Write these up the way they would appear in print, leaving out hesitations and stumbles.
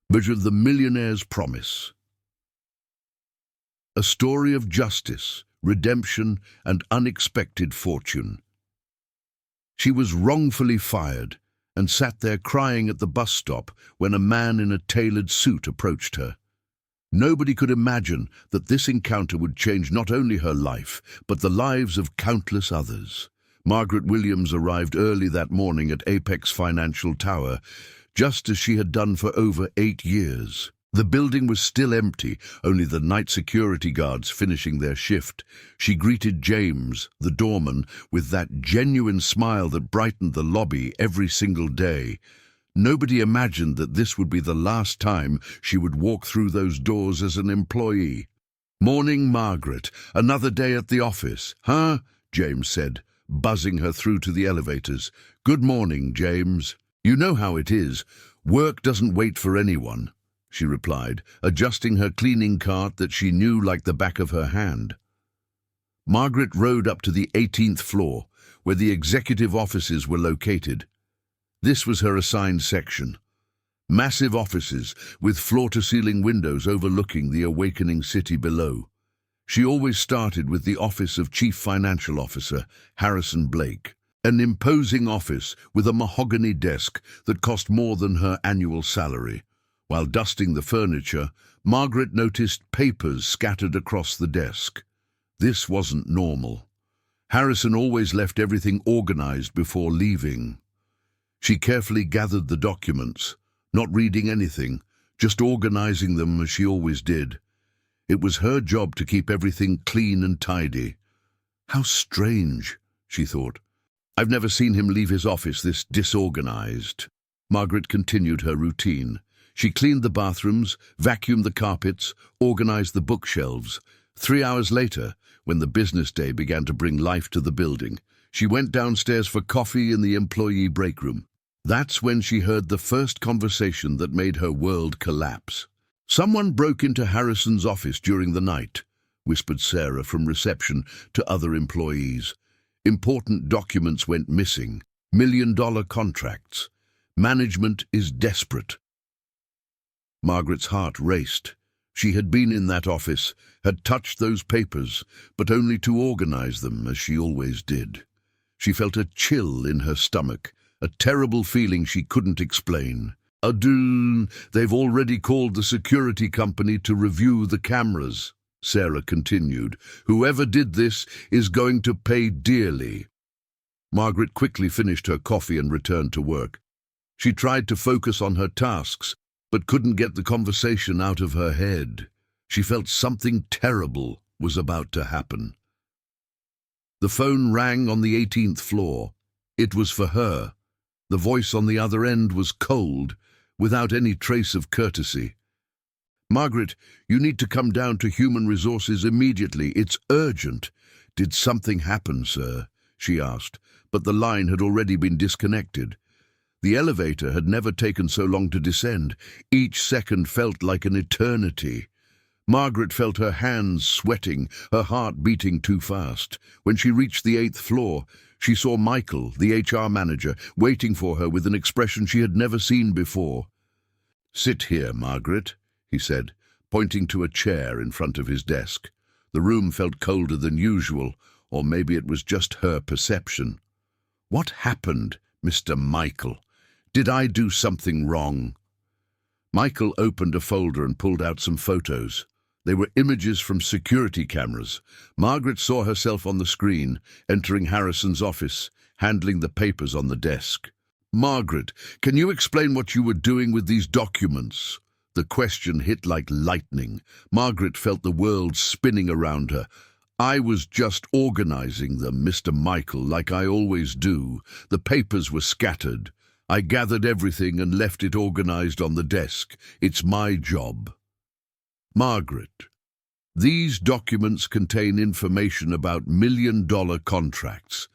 but of the millionaire's promise. A story of justice, redemption, and unexpected fortune. She was wrongfully fired and sat there crying at the bus stop when a man in a tailored suit approached her. Nobody could imagine that this encounter would change not only her life, but the lives of countless others. Margaret Williams arrived early that morning at Apex Financial Tower, just as she had done for over 8 years. The building was still empty, only the night security guards finishing their shift. She greeted James, the doorman, with that genuine smile that brightened the lobby every single day. Nobody imagined that this would be the last time she would walk through those doors as an employee. "Morning, Margaret. Another day at the office, huh?" James said, buzzing her through to the elevators. "Good morning, James. You know how it is. Work doesn't wait for anyone," she replied, adjusting her cleaning cart that she knew like the back of her hand. Margaret rode up to the 18th floor, where the executive offices were located. This was her assigned section. Massive offices with floor-to-ceiling windows overlooking the awakening city below. She always started with the office of Chief Financial Officer, Harrison Blake, an imposing office with a mahogany desk that cost more than her annual salary. While dusting the furniture, Margaret noticed papers scattered across the desk. This wasn't normal. Harrison always left everything organized before leaving. She carefully gathered the documents, not reading anything, just organizing them as she always did. It was her job to keep everything clean and tidy. How strange, she thought. I've never seen him leave his office this disorganized. Margaret continued her routine. She cleaned the bathrooms, vacuumed the carpets, organized the bookshelves. 3 hours later, when the business day began to bring life to the building, she went downstairs for coffee in the employee break room. That's when she heard the first conversation that made her world collapse. "Someone broke into Harrison's office during the night," whispered Sarah from reception to other employees. "Important documents went missing. $1 million contracts. Management is desperate." Margaret's heart raced. She had been in that office, had touched those papers, but only to organize them as she always did. She felt a chill in her stomach, a terrible feeling she couldn't explain. They've already called the security company to review the cameras," Sarah continued. "Whoever did this is going to pay dearly." Margaret quickly finished her coffee and returned to work. She tried to focus on her tasks, but couldn't get the conversation out of her head. She felt something terrible was about to happen. The phone rang on the 18th floor. It was for her. The voice on the other end was cold, without any trace of courtesy. "Margaret, you need to come down to Human Resources immediately. It's urgent." "Did something happen, sir?" she asked, but the line had already been disconnected. The elevator had never taken so long to descend. Each second felt like an eternity. Margaret felt her hands sweating, her heart beating too fast. When she reached the 8th floor, she saw Michael, the HR manager, waiting for her with an expression she had never seen before. "Sit here, Margaret," he said, pointing to a chair in front of his desk. The room felt colder than usual, or maybe it was just her perception. "What happened, Mr. Michael? Did I do something wrong?" Michael opened a folder and pulled out some photos. They were images from security cameras. Margaret saw herself on the screen, entering Harrison's office, handling the papers on the desk. "Margaret, can you explain what you were doing with these documents?" The question hit like lightning. Margaret felt the world spinning around her. "I was just organizing them, Mr. Michael, like I always do. The papers were scattered. I gathered everything and left it organized on the desk. It's my job." "Margaret, these documents contain information about $1 million contracts.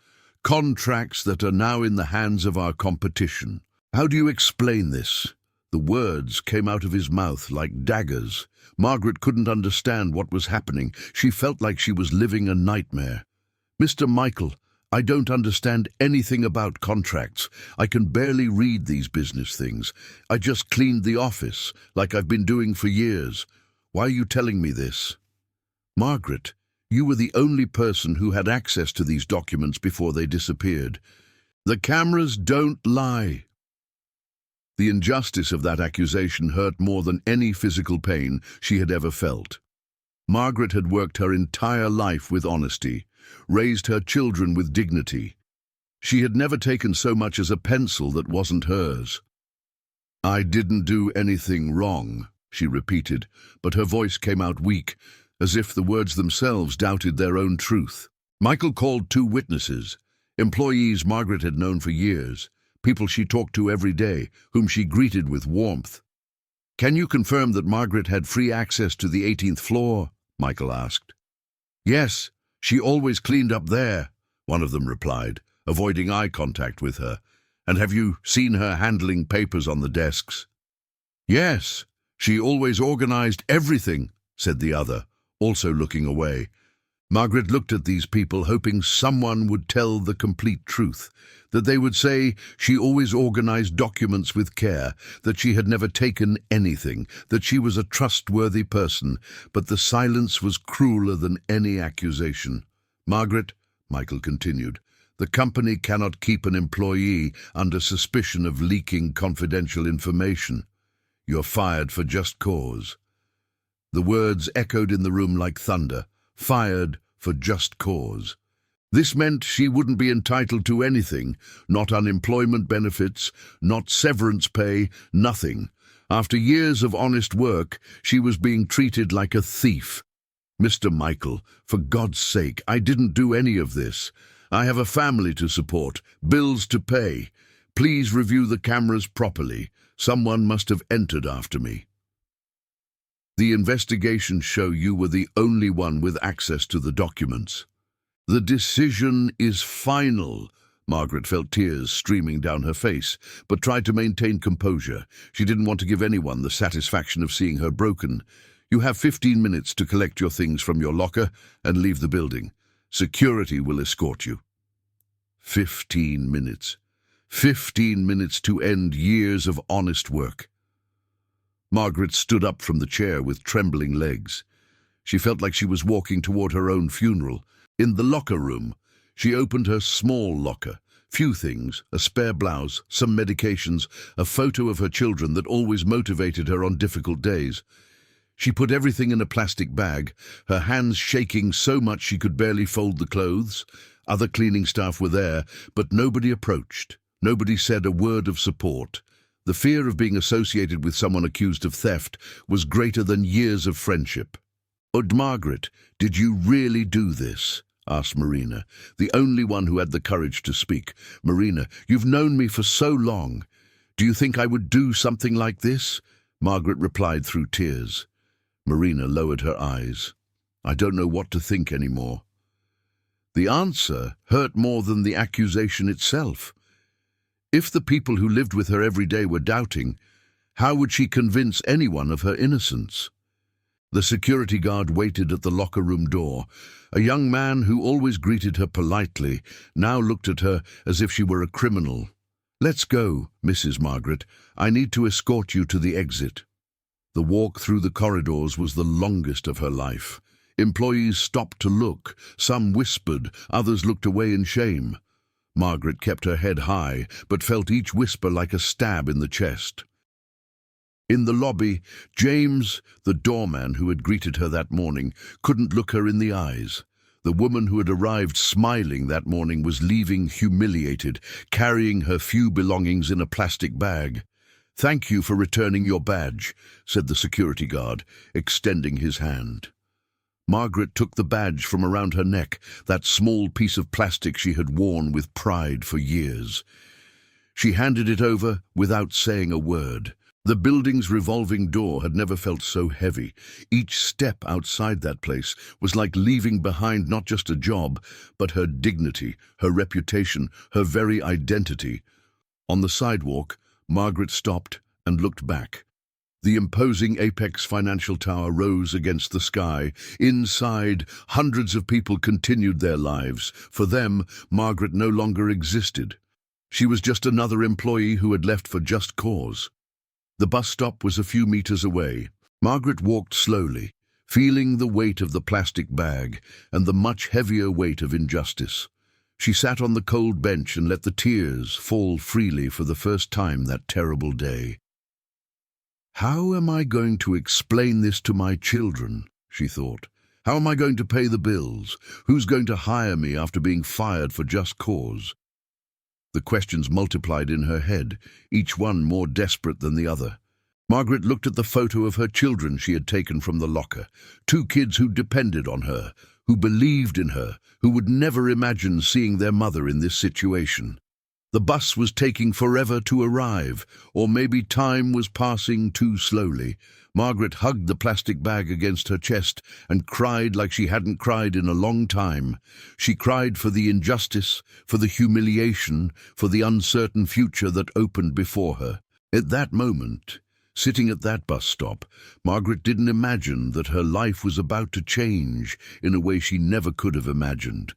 Contracts that are now in the hands of our competition. How do you explain this?" The words came out of his mouth like daggers. Margaret couldn't understand what was happening. She felt like she was living a nightmare. "Mr. Michael, I don't understand anything about contracts. I can barely read these business things. I just cleaned the office, like I've been doing for years. Why are you telling me this? Margaret, you were the only person who had access to these documents before they disappeared. The cameras don't lie. The injustice of that accusation hurt more than any physical pain she had ever felt. Margaret had worked her entire life with honesty, raised her children with dignity. She had never taken so much as a pencil that wasn't hers. I didn't do anything wrong, she repeated, but her voice came out weak, as if the words themselves doubted their own truth. Michael called 2 witnesses, employees Margaret had known for years, people she talked to every day, whom she greeted with warmth. Can you confirm that Margaret had free access to the 18th floor? Michael asked. Yes, she always cleaned up there, one of them replied, avoiding eye contact with her. And have you seen her handling papers on the desks? Yes, she always organized everything, said the other, also looking away. Margaret looked at these people, hoping someone would tell the complete truth, that they would say she always organized documents with care, that she had never taken anything, that she was a trustworthy person, but the silence was crueler than any accusation. Margaret, Michael continued, the company cannot keep an employee under suspicion of leaking confidential information. You're fired for just cause. The words echoed in the room like thunder. Fired for just cause. This meant she wouldn't be entitled to anything, not unemployment benefits, not severance pay, nothing. After years of honest work, she was being treated like a thief. Mr. Michael, for God's sake, I didn't do any of this. I have a family to support, bills to pay. Please review the cameras properly. Someone must have entered after me. The investigations show you were the only one with access to the documents. The decision is final. Margaret felt tears streaming down her face, but tried to maintain composure. She didn't want to give anyone the satisfaction of seeing her broken. You have 15 minutes to collect your things from your locker and leave the building. Security will escort you. 15 minutes. 15 minutes to end years of honest work. Margaret stood up from the chair with trembling legs. She felt like she was walking toward her own funeral. In the locker room, she opened her small locker. Few things, a spare blouse, some medications, a photo of her children that always motivated her on difficult days. She put everything in a plastic bag, her hands shaking so much she could barely fold the clothes. Other cleaning staff were there, but nobody approached. Nobody said a word of support. The fear of being associated with someone accused of theft was greater than years of friendship. Margaret, did you really do this? Asked Marina, the only one who had the courage to speak. Marina, you've known me for so long. Do you think I would do something like this? Margaret replied through tears. Marina lowered her eyes. I don't know what to think anymore. The answer hurt more than the accusation itself. If the people who lived with her every day were doubting, how would she convince anyone of her innocence? The security guard waited at the locker room door. A young man who always greeted her politely now looked at her as if she were a criminal. Let's go, Mrs. Margaret. I need to escort you to the exit. The walk through the corridors was the longest of her life. Employees stopped to look. Some whispered, others looked away in shame. Margaret kept her head high, but felt each whisper like a stab in the chest. In the lobby, James, the doorman who had greeted her that morning, couldn't look her in the eyes. The woman who had arrived smiling that morning was leaving humiliated, carrying her few belongings in a plastic bag. "Thank you for returning your badge," said the security guard, extending his hand. Margaret took the badge from around her neck, that small piece of plastic she had worn with pride for years. She handed it over without saying a word. The building's revolving door had never felt so heavy. Each step outside that place was like leaving behind not just a job, but her dignity, her reputation, her very identity. On the sidewalk, Margaret stopped and looked back. The imposing apex financial tower rose against the sky. Inside, hundreds of people continued their lives. For them, Margaret no longer existed. She was just another employee who had left for just cause. The bus stop was a few meters away. Margaret walked slowly, feeling the weight of the plastic bag and the much heavier weight of injustice. She sat on the cold bench and let the tears fall freely for the first time that terrible day. "How am I going to explain this to my children?" she thought. "How am I going to pay the bills? Who's going to hire me after being fired for just cause?" The questions multiplied in her head, each one more desperate than the other. Margaret looked at the photo of her children she had taken from the locker. 2 kids who depended on her, who believed in her, who would never imagine seeing their mother in this situation. The bus was taking forever to arrive, or maybe time was passing too slowly. Margaret hugged the plastic bag against her chest and cried like she hadn't cried in a long time. She cried for the injustice, for the humiliation, for the uncertain future that opened before her. At that moment, sitting at that bus stop, Margaret didn't imagine that her life was about to change in a way she never could have imagined.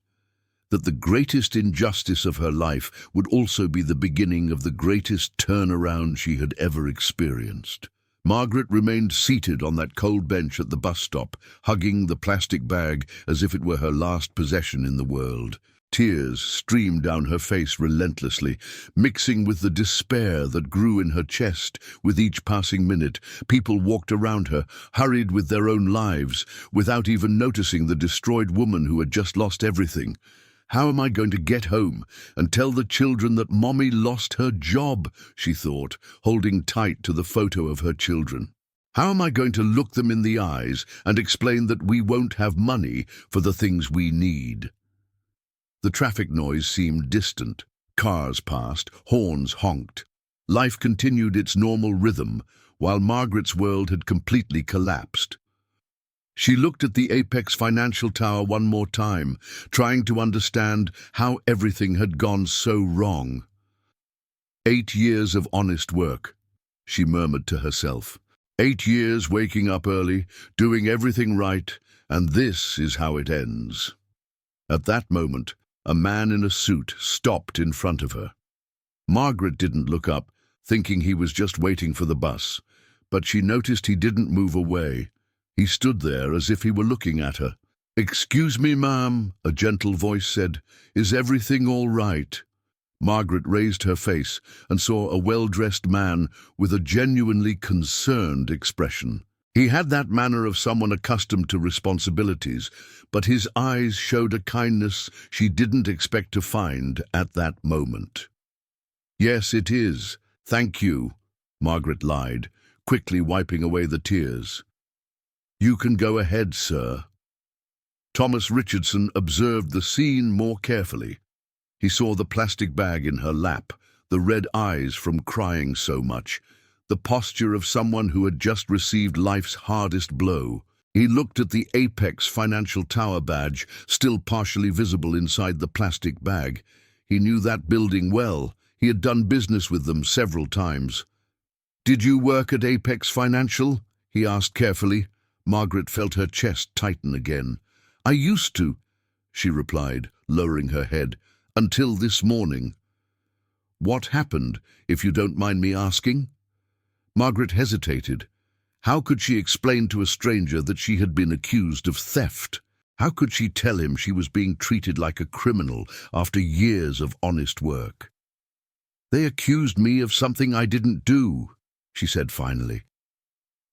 That the greatest injustice of her life would also be the beginning of the greatest turnaround she had ever experienced. Margaret remained seated on that cold bench at the bus stop, hugging the plastic bag as if it were her last possession in the world. Tears streamed down her face relentlessly, mixing with the despair that grew in her chest with each passing minute. People walked around her, hurried with their own lives, without even noticing the destroyed woman who had just lost everything. "How am I going to get home and tell the children that Mommy lost her job?" she thought, holding tight to the photo of her children. "How am I going to look them in the eyes and explain that we won't have money for the things we need?" The traffic noise seemed distant. Cars passed, horns honked. Life continued its normal rhythm, while Margaret's world had completely collapsed. She looked at the apex financial tower one more time, trying to understand how everything had gone so wrong. 8 years of honest work, she murmured to herself. 8 years waking up early, doing everything right, and this is how it ends. At that moment, a man in a suit stopped in front of her. Margaret didn't look up, thinking he was just waiting for the bus, but she noticed he didn't move away. He stood there as if he were looking at her. "Excuse me, ma'am," a gentle voice said. "Is everything all right?" Margaret raised her face and saw a well-dressed man with a genuinely concerned expression. He had that manner of someone accustomed to responsibilities, but his eyes showed a kindness she didn't expect to find at that moment. "Yes, it is. Thank you," Margaret lied, quickly wiping away the tears. "You can go ahead, sir." Thomas Richardson observed the scene more carefully. He saw the plastic bag in her lap, the red eyes from crying so much, the posture of someone who had just received life's hardest blow. He looked at the Apex Financial Tower badge, still partially visible inside the plastic bag. He knew that building well. He had done business with them several times. "Did you work at Apex Financial?" he asked carefully. Margaret felt her chest tighten again. "I used to," she replied, lowering her head, "until this morning." "What happened, if you don't mind me asking?" Margaret hesitated. How could she explain to a stranger that she had been accused of theft? How could she tell him she was being treated like a criminal after years of honest work? "They accused me of something I didn't do," she said finally.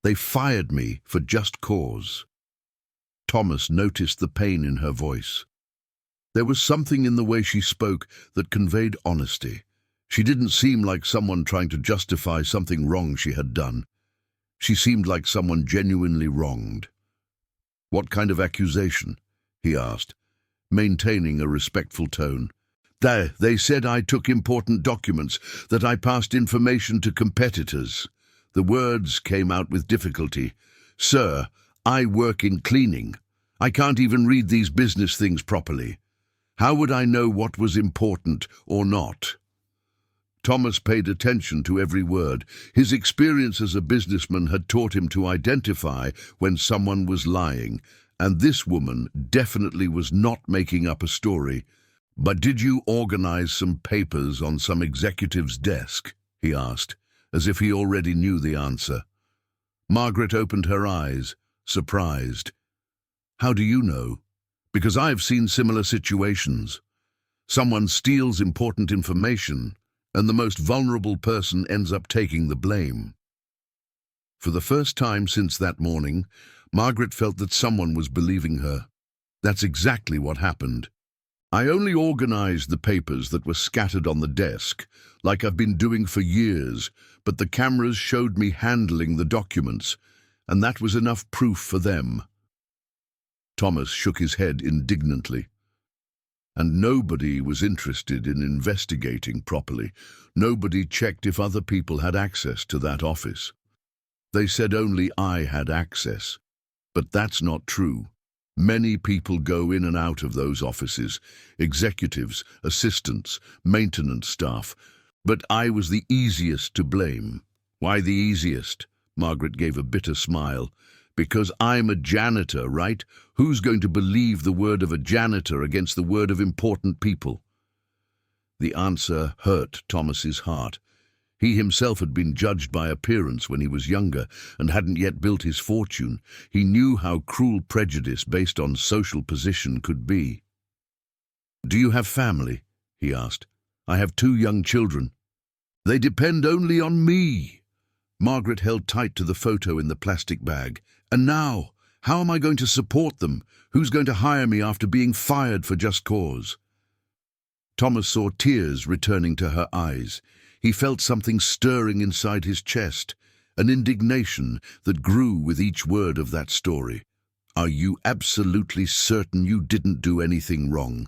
"They fired me for just cause." Thomas noticed the pain in her voice. There was something in the way she spoke that conveyed honesty. She didn't seem like someone trying to justify something wrong she had done. She seemed like someone genuinely wronged. "What kind of accusation?" he asked, maintaining a respectful tone. They said I took important documents, that I passed information to competitors." The words came out with difficulty. "Sir, I work in cleaning. I can't even read these business things properly. How would I know what was important or not?" Thomas paid attention to every word. His experience as a businessman had taught him to identify when someone was lying, and this woman definitely was not making up a story. "But did you organize some papers on some executive's desk?" he asked, as if he already knew the answer. Margaret opened her eyes, surprised. "How do you know?" "Because I've seen similar situations. Someone steals important information, and the most vulnerable person ends up taking the blame." For the first time since that morning, Margaret felt that someone was believing her. That's exactly what happened. "I only organized the papers that were scattered on the desk, like I've been doing for years, but the cameras showed me handling the documents, and that was enough proof for them." Thomas shook his head indignantly. "And nobody was interested in investigating properly. Nobody checked if other people had access to that office. They said only I had access. But that's not true. Many people go in and out of those offices, executives, assistants, maintenance staff. But I was the easiest to blame." "Why the easiest?" Margaret gave a bitter smile. "Because I'm a janitor, right? Who's going to believe the word of a janitor against the word of important people?" The answer hurt Thomas's heart. He himself had been judged by appearance when he was younger and hadn't yet built his fortune. He knew how cruel prejudice based on social position could be. "Do you have family?" he asked. "I have 2 young children." "They depend only on me." Margaret held tight to the photo in the plastic bag. "And now, how am I going to support them? Who's going to hire me after being fired for just cause?" Thomas saw tears returning to her eyes. He felt something stirring inside his chest, an indignation that grew with each word of that story. "Are you absolutely certain you didn't do anything wrong?"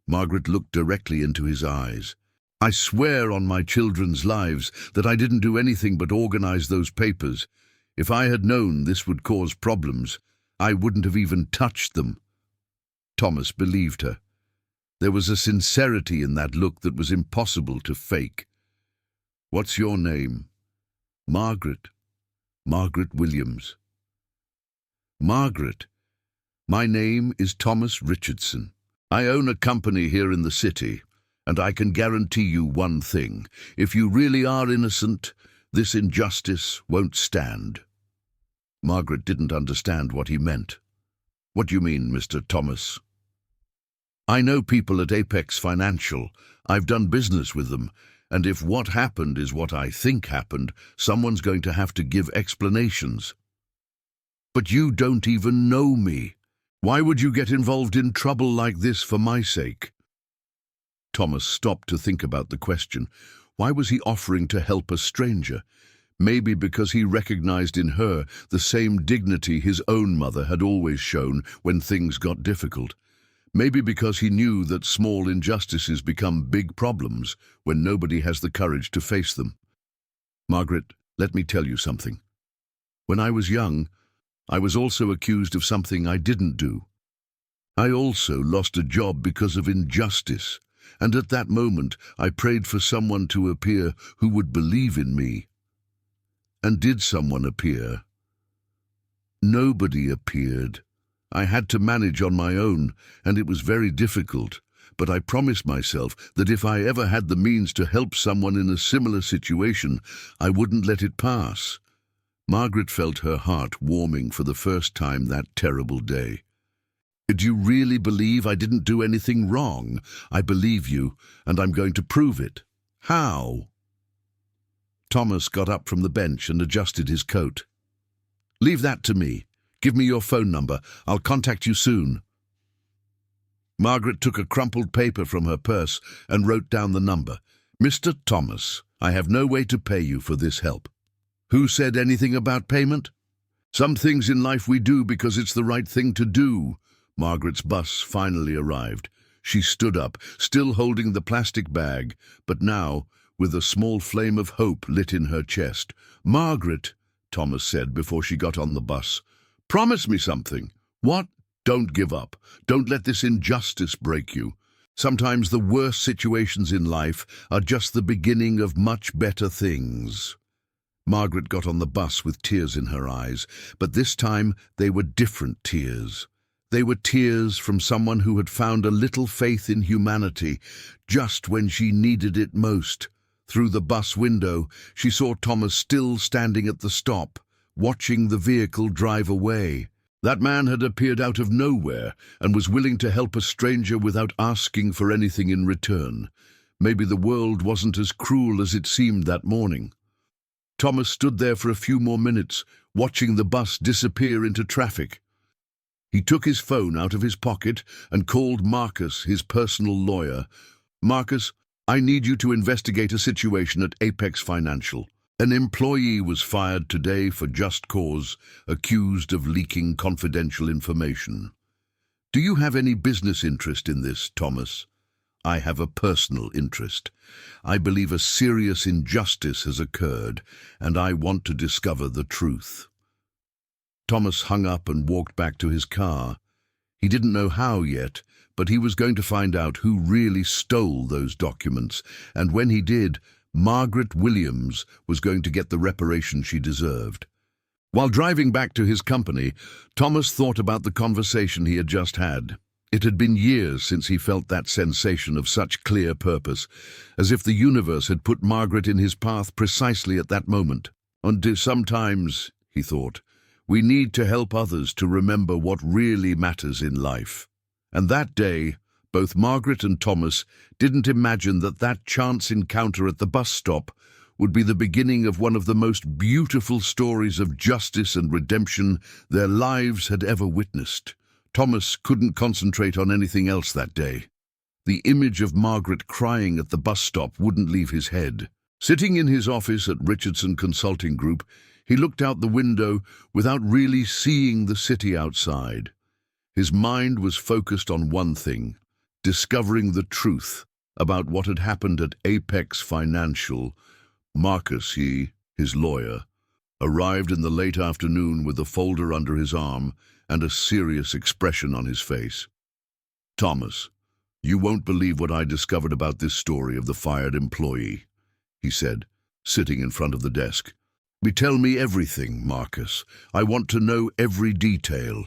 Margaret looked directly into his eyes. "I swear on my children's lives that I didn't do anything but organize those papers. If I had known this would cause problems, I wouldn't have even touched them." Thomas believed her. There was a sincerity in that look that was impossible to fake. "What's your name?" "Margaret. Margaret Williams." "Margaret, my name is Thomas Richardson. I own a company here in the city, and I can guarantee you one thing. If you really are innocent, this injustice won't stand." Margaret didn't understand what he meant. "What do you mean, Mr. Thomas?" "I know people at Apex Financial. I've done business with them. And if what happened is what I think happened, someone's going to have to give explanations." "But you don't even know me. Why would you get involved in trouble like this for my sake?" Thomas stopped to think about the question. Why was he offering to help a stranger? Maybe because he recognized in her the same dignity his own mother had always shown when things got difficult. Maybe because he knew that small injustices become big problems when nobody has the courage to face them. "Margaret, let me tell you something. When I was young, I was also accused of something I didn't do. I also lost a job because of injustice, and at that moment I prayed for someone to appear who would believe in me. And did someone appear? Nobody appeared. I had to manage on my own, and it was very difficult, but I promised myself that if I ever had the means to help someone in a similar situation, I wouldn't let it pass." Margaret felt her heart warming for the first time that terrible day. "Do you really believe I didn't do anything wrong?" "I believe you, and I'm going to prove it." "How?" Thomas got up from the bench and adjusted his coat. "Leave that to me. Give me your phone number. I'll contact you soon." Margaret took a crumpled paper from her purse and wrote down the number. "Mr. Thomas, I have no way to pay you for this help." "Who said anything about payment?" "Some things in life we do because it's the right thing to do." Margaret's bus finally arrived. She stood up, still holding the plastic bag, but now with a small flame of hope lit in her chest. "Margaret," Thomas said before she got on the bus, "promise me something." "What?" "Don't give up. Don't let this injustice break you. Sometimes the worst situations in life are just the beginning of much better things. Margaret got on the bus with tears in her eyes, but this time they were different tears. They were tears from someone who had found a little faith in humanity just when she needed it most. Through the bus window, she saw Thomas still standing at the stop, watching the vehicle drive away. That man had appeared out of nowhere and was willing to help a stranger without asking for anything in return. Maybe the world wasn't as cruel as it seemed that morning. Thomas stood there for a few more minutes, watching the bus disappear into traffic. He took his phone out of his pocket and called Marcus, his personal lawyer. "Marcus, I need you to investigate a situation at Apex Financial. An employee was fired today for just cause, accused of leaking confidential information. Do you have any business interest in this, Thomas?" "I have a personal interest. I believe a serious injustice has occurred, and I want to discover the truth." Thomas hung up and walked back to his car. He didn't know how yet, but he was going to find out who really stole those documents, and when he did, Margaret Williams was going to get the reparation she deserved. While driving back to his company, Thomas thought about the conversation he had just had. It had been years since he felt that sensation of such clear purpose, as if the universe had put Margaret in his path precisely at that moment. "And sometimes," he thought, "we need to help others to remember what really matters in life." And that day, both Margaret and Thomas didn't imagine that that chance encounter at the bus stop would be the beginning of one of the most beautiful stories of justice and redemption their lives had ever witnessed. Thomas couldn't concentrate on anything else that day. The image of Margaret crying at the bus stop wouldn't leave his head. Sitting in his office at Richardson Consulting Group, he looked out the window without really seeing the city outside. His mind was focused on one thing: discovering the truth about what had happened at Apex Financial. Marcus, his lawyer, arrived in the late afternoon with a folder under his arm and a serious expression on his face. "Thomas, you won't believe what I discovered about this story of the fired employee," he said, sitting in front of the desk. "Tell me everything, Marcus. I want to know every detail.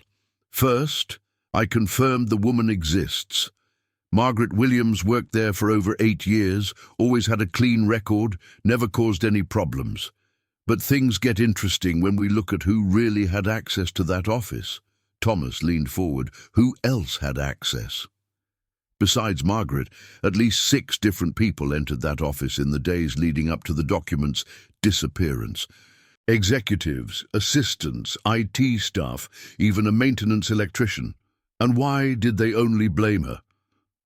First, I confirmed the woman exists. Margaret Williams worked there for over 8 years, always had a clean record, never caused any problems. But things get interesting when we look at who really had access to that office." Thomas leaned forward. Who else had access? Besides Margaret, at least 6 different people entered that office in the days leading up to the document's disappearance. Executives, assistants, IT staff, even a maintenance electrician. And why did they only blame her?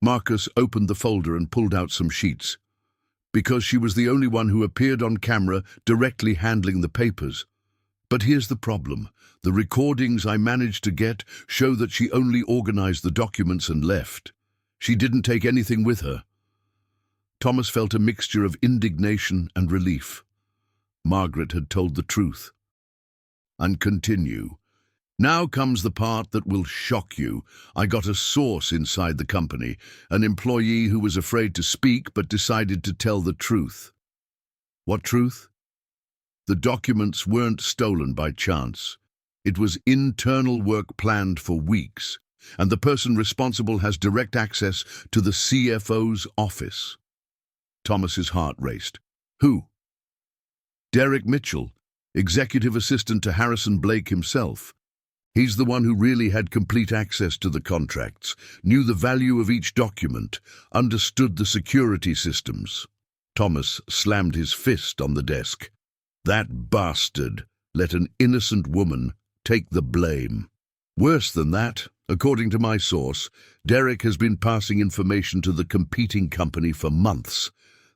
Marcus opened the folder and pulled out some sheets. Because she was the only one who appeared on camera directly handling the papers. But here's the problem. The recordings I managed to get show that she only organized the documents and left. She didn't take anything with her. Thomas felt a mixture of indignation and relief. Margaret had told the truth. And continue. "Now comes the part that will shock you. I got a source inside the company, an employee who was afraid to speak but decided to tell the truth." What truth? The documents weren't stolen by chance. It was internal work planned for weeks, and the person responsible has direct access to the CFO's office. Thomas's heart raced. Who? Derek Mitchell, executive assistant to Harrison Blake himself. He's the one who really had complete access to the contracts, knew the value of each document, understood the security systems. Thomas slammed his fist on the desk. That bastard let an innocent woman take the blame. Worse than that, according to my source, Derek has been passing information to the competing company for months.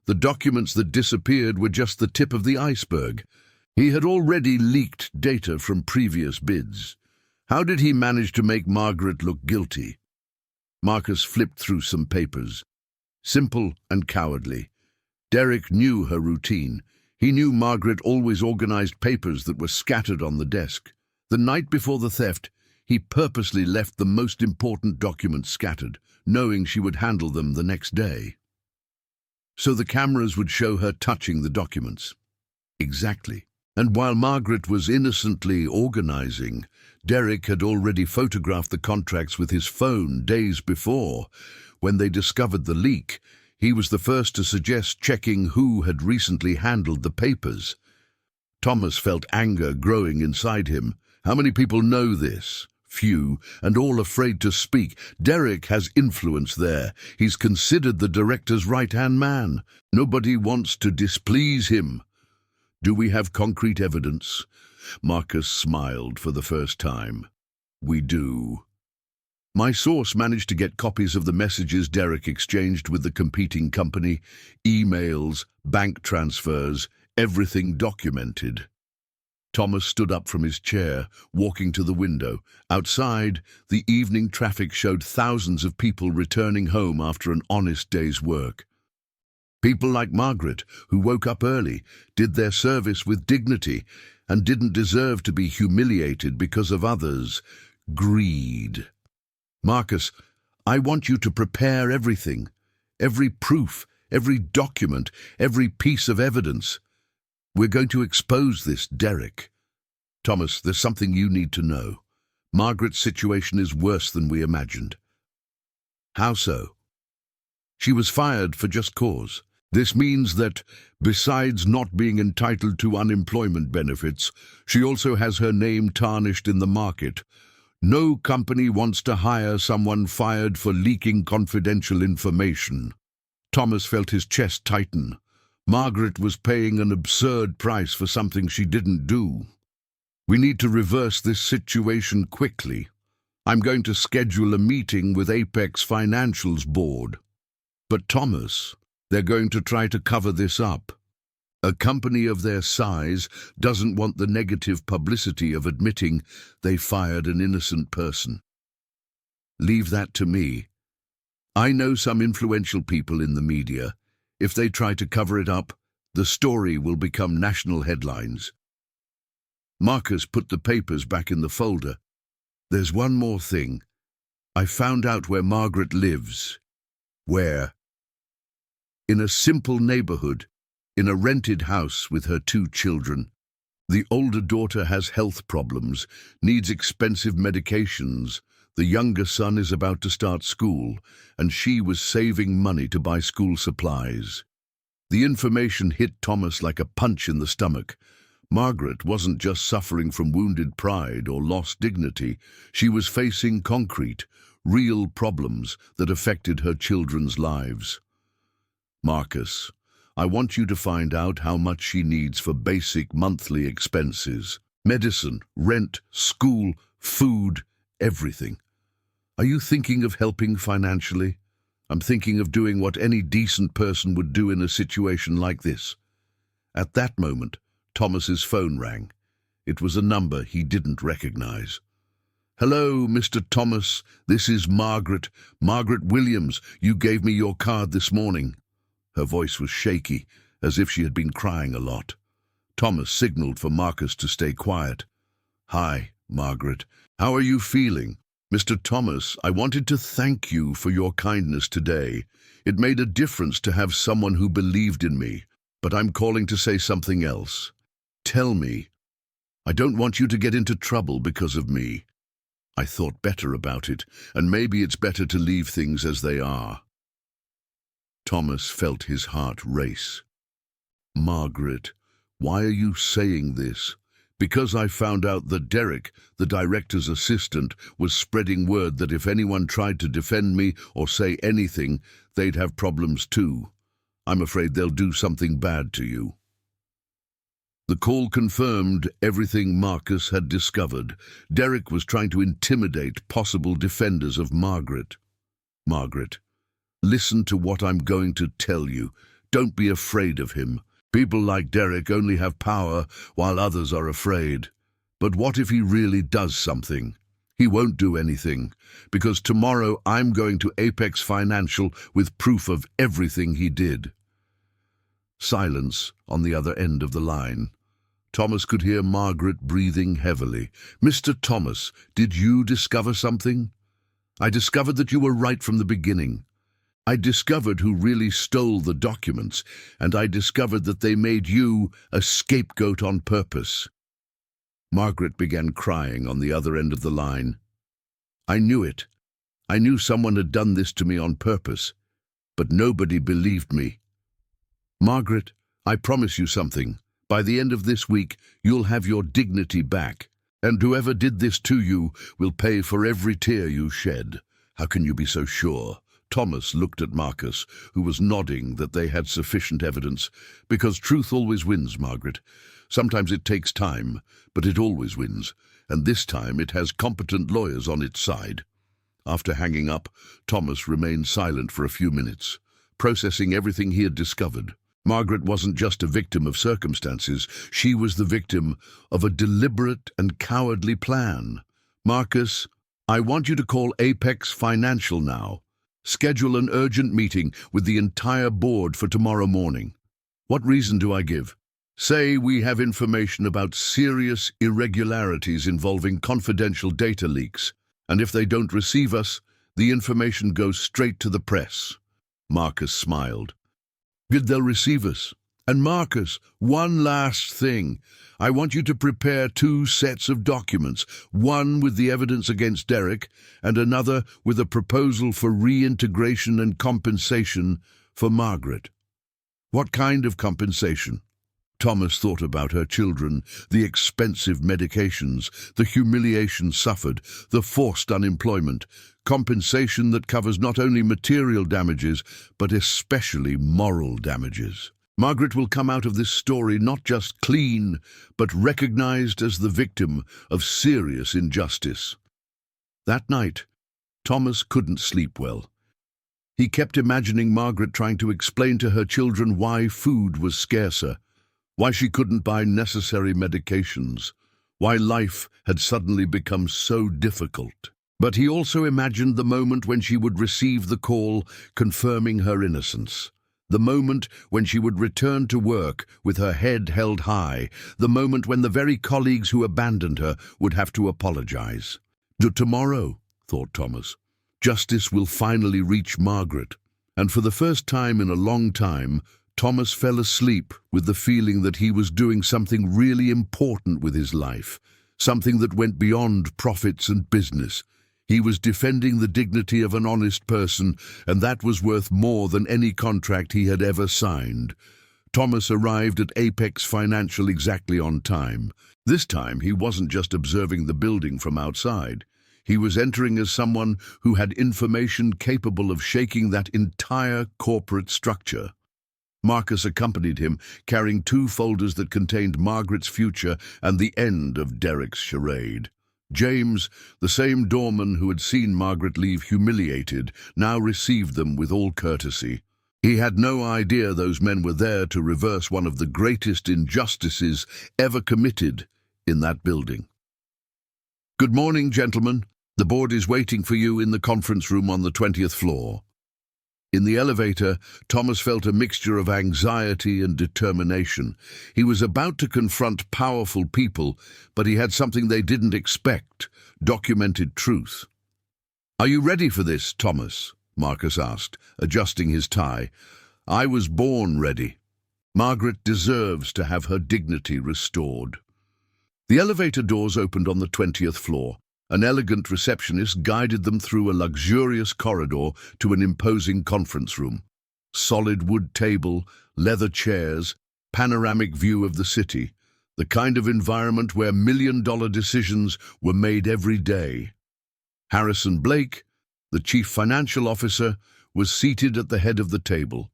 The documents that disappeared were just the tip of the iceberg. He had already leaked data from previous bids. How did he manage to make Margaret look guilty? Marcus flipped through some papers. Simple and cowardly. Derek knew her routine. He knew Margaret always organized papers that were scattered on the desk. The night before the theft, He purposely left the most important documents scattered, knowing she would handle them the next day. So the cameras would show her touching the documents. Exactly. And while Margaret was innocently organizing, Derek had already photographed the contracts with his phone days before. When they discovered the leak, he was the first to suggest checking who had recently handled the papers. Thomas felt anger growing inside him. How many people know this? Few, and all afraid to speak. Derek has influence there. He's considered the director's right-hand man. Nobody wants to displease him. Do we have concrete evidence? Marcus smiled for the first time. We do. My source managed to get copies of the messages Derek exchanged with the competing company, emails, bank transfers, everything documented. Thomas stood up from his chair, walking to the window. Outside, the evening traffic showed thousands of people returning home after an honest day's work. People like Margaret, who woke up early, did their service with dignity, and didn't deserve to be humiliated because of others' greed. Marcus, I want you to prepare everything, every proof, every document, every piece of evidence. We're going to expose this, Derek. Thomas, there's something you need to know. Margaret's situation is worse than we imagined. How so? She was fired for just cause. This means that, besides not being entitled to unemployment benefits, she also has her name tarnished in the market. No company wants to hire someone fired for leaking confidential information. Thomas felt his chest tighten. Margaret was paying an absurd price for something she didn't do. We need to reverse this situation quickly. I'm going to schedule a meeting with Apex Financial's board. But Thomas, they're going to try to cover this up. A company of their size doesn't want the negative publicity of admitting they fired an innocent person. Leave that to me. I know some influential people in the media. If they try to cover it up, the story will become national headlines. Marcus put the papers back in the folder. There's one more thing. I found out where Margaret lives. Where? In a simple neighborhood, in a rented house with her 2 children. The older daughter has health problems, needs expensive medications. The younger son is about to start school, and she was saving money to buy school supplies. The information hit Thomas like a punch in the stomach. Margaret wasn't just suffering from wounded pride or lost dignity. She was facing concrete, real problems that affected her children's lives. Marcus, I want you to find out how much she needs for basic monthly expenses. Medicine, rent, school, food, everything. Are you thinking of helping financially? I'm thinking of doing what any decent person would do in a situation like this. At that moment, Thomas's phone rang. It was a number he didn't recognize. Hello, Mr. Thomas. This is Margaret. Margaret Williams. You gave me your card this morning. Her voice was shaky, as if she had been crying a lot. Thomas signaled for Marcus to stay quiet. Hi, Margaret. How are you feeling? Mr. Thomas, I wanted to thank you for your kindness today. It made a difference to have someone who believed in me, but I'm calling to say something else. Tell me. I don't want you to get into trouble because of me. I thought better about it, and maybe it's better to leave things as they are. Thomas felt his heart race. Margaret, why are you saying this? Because I found out that Derek, the director's assistant, was spreading word that if anyone tried to defend me or say anything, they'd have problems too. I'm afraid they'll do something bad to you. The call confirmed everything Marcus had discovered. Derek was trying to intimidate possible defenders of Margaret. Margaret, listen to what I'm going to tell you. Don't be afraid of him. People like Derek only have power while others are afraid. But what if he really does something? He won't do anything, because tomorrow I'm going to Apex Financial with proof of everything he did. Silence on the other end of the line. Thomas could hear Margaret breathing heavily. "Mr. Thomas, did you discover something?" "I discovered that you were right from the beginning. I discovered who really stole the documents, and I discovered that they made you a scapegoat on purpose." Margaret began crying on the other end of the line. "I knew it. I knew someone had done this to me on purpose, but nobody believed me. Margaret, I promise you something. By the end of this week, you'll have your dignity back, and whoever did this to you will pay for every tear you shed." "How can you be so sure?" Thomas looked at Marcus, who was nodding that they had sufficient evidence. "Because truth always wins, Margaret. Sometimes it takes time, but it always wins, and this time it has competent lawyers on its side." After hanging up, Thomas remained silent for a few minutes, processing everything he had discovered. Margaret wasn't just a victim of circumstances, she was the victim of a deliberate and cowardly plan. "Marcus, I want you to call Apex Financial now. Schedule an urgent meeting with the entire board for tomorrow morning." "What reason do I give?" "Say we have information about serious irregularities involving confidential data leaks, and if they don't receive us, the information goes straight to the press." Marcus smiled. "Good, they'll receive us. And Marcus, one last thing. I want you to prepare 2 sets of documents, one with the evidence against Derek and another with a proposal for reintegration and compensation for Margaret." "What kind of compensation?" Thomas thought about her children, the expensive medications, the humiliation suffered, the forced unemployment. Compensation that covers not only material damages, but especially moral damages. Margaret will come out of this story not just clean, but recognized as the victim of serious injustice. That night, Thomas couldn't sleep well. He kept imagining Margaret trying to explain to her children why food was scarcer, why she couldn't buy necessary medications, why life had suddenly become so difficult. But he also imagined the moment when she would receive the call confirming her innocence, the moment when she would return to work with her head held high, the moment when the very colleagues who abandoned her would have to apologize. Tomorrow, thought Thomas, justice will finally reach Margaret. And for the first time in a long time, Thomas fell asleep with the feeling that he was doing something really important with his life, something that went beyond profits and business. He was defending the dignity of an honest person, and that was worth more than any contract he had ever signed. Thomas arrived at Apex Financial exactly on time. This time he wasn't just observing the building from outside. He was entering as someone who had information capable of shaking that entire corporate structure. Marcus accompanied him, carrying 2 folders that contained Margaret's future and the end of Derek's charade. James, the same doorman who had seen Margaret leave humiliated, now received them with all courtesy. He had no idea those men were there to reverse one of the greatest injustices ever committed in that building. "Good morning, gentlemen. The board is waiting for you in the conference room on the 20th floor. In the elevator, Thomas felt a mixture of anxiety and determination. He was about to confront powerful people, but he had something they didn't expect: documented truth. "Are you ready for this, Thomas?" Marcus asked, adjusting his tie. "I was born ready. Margaret deserves to have her dignity restored." The elevator doors opened on the 20th floor. An elegant receptionist guided them through a luxurious corridor to an imposing conference room. Solid wood table, leather chairs, panoramic view of the city, the kind of environment where million-dollar decisions were made every day. Harrison Blake, the chief financial officer, was seated at the head of the table.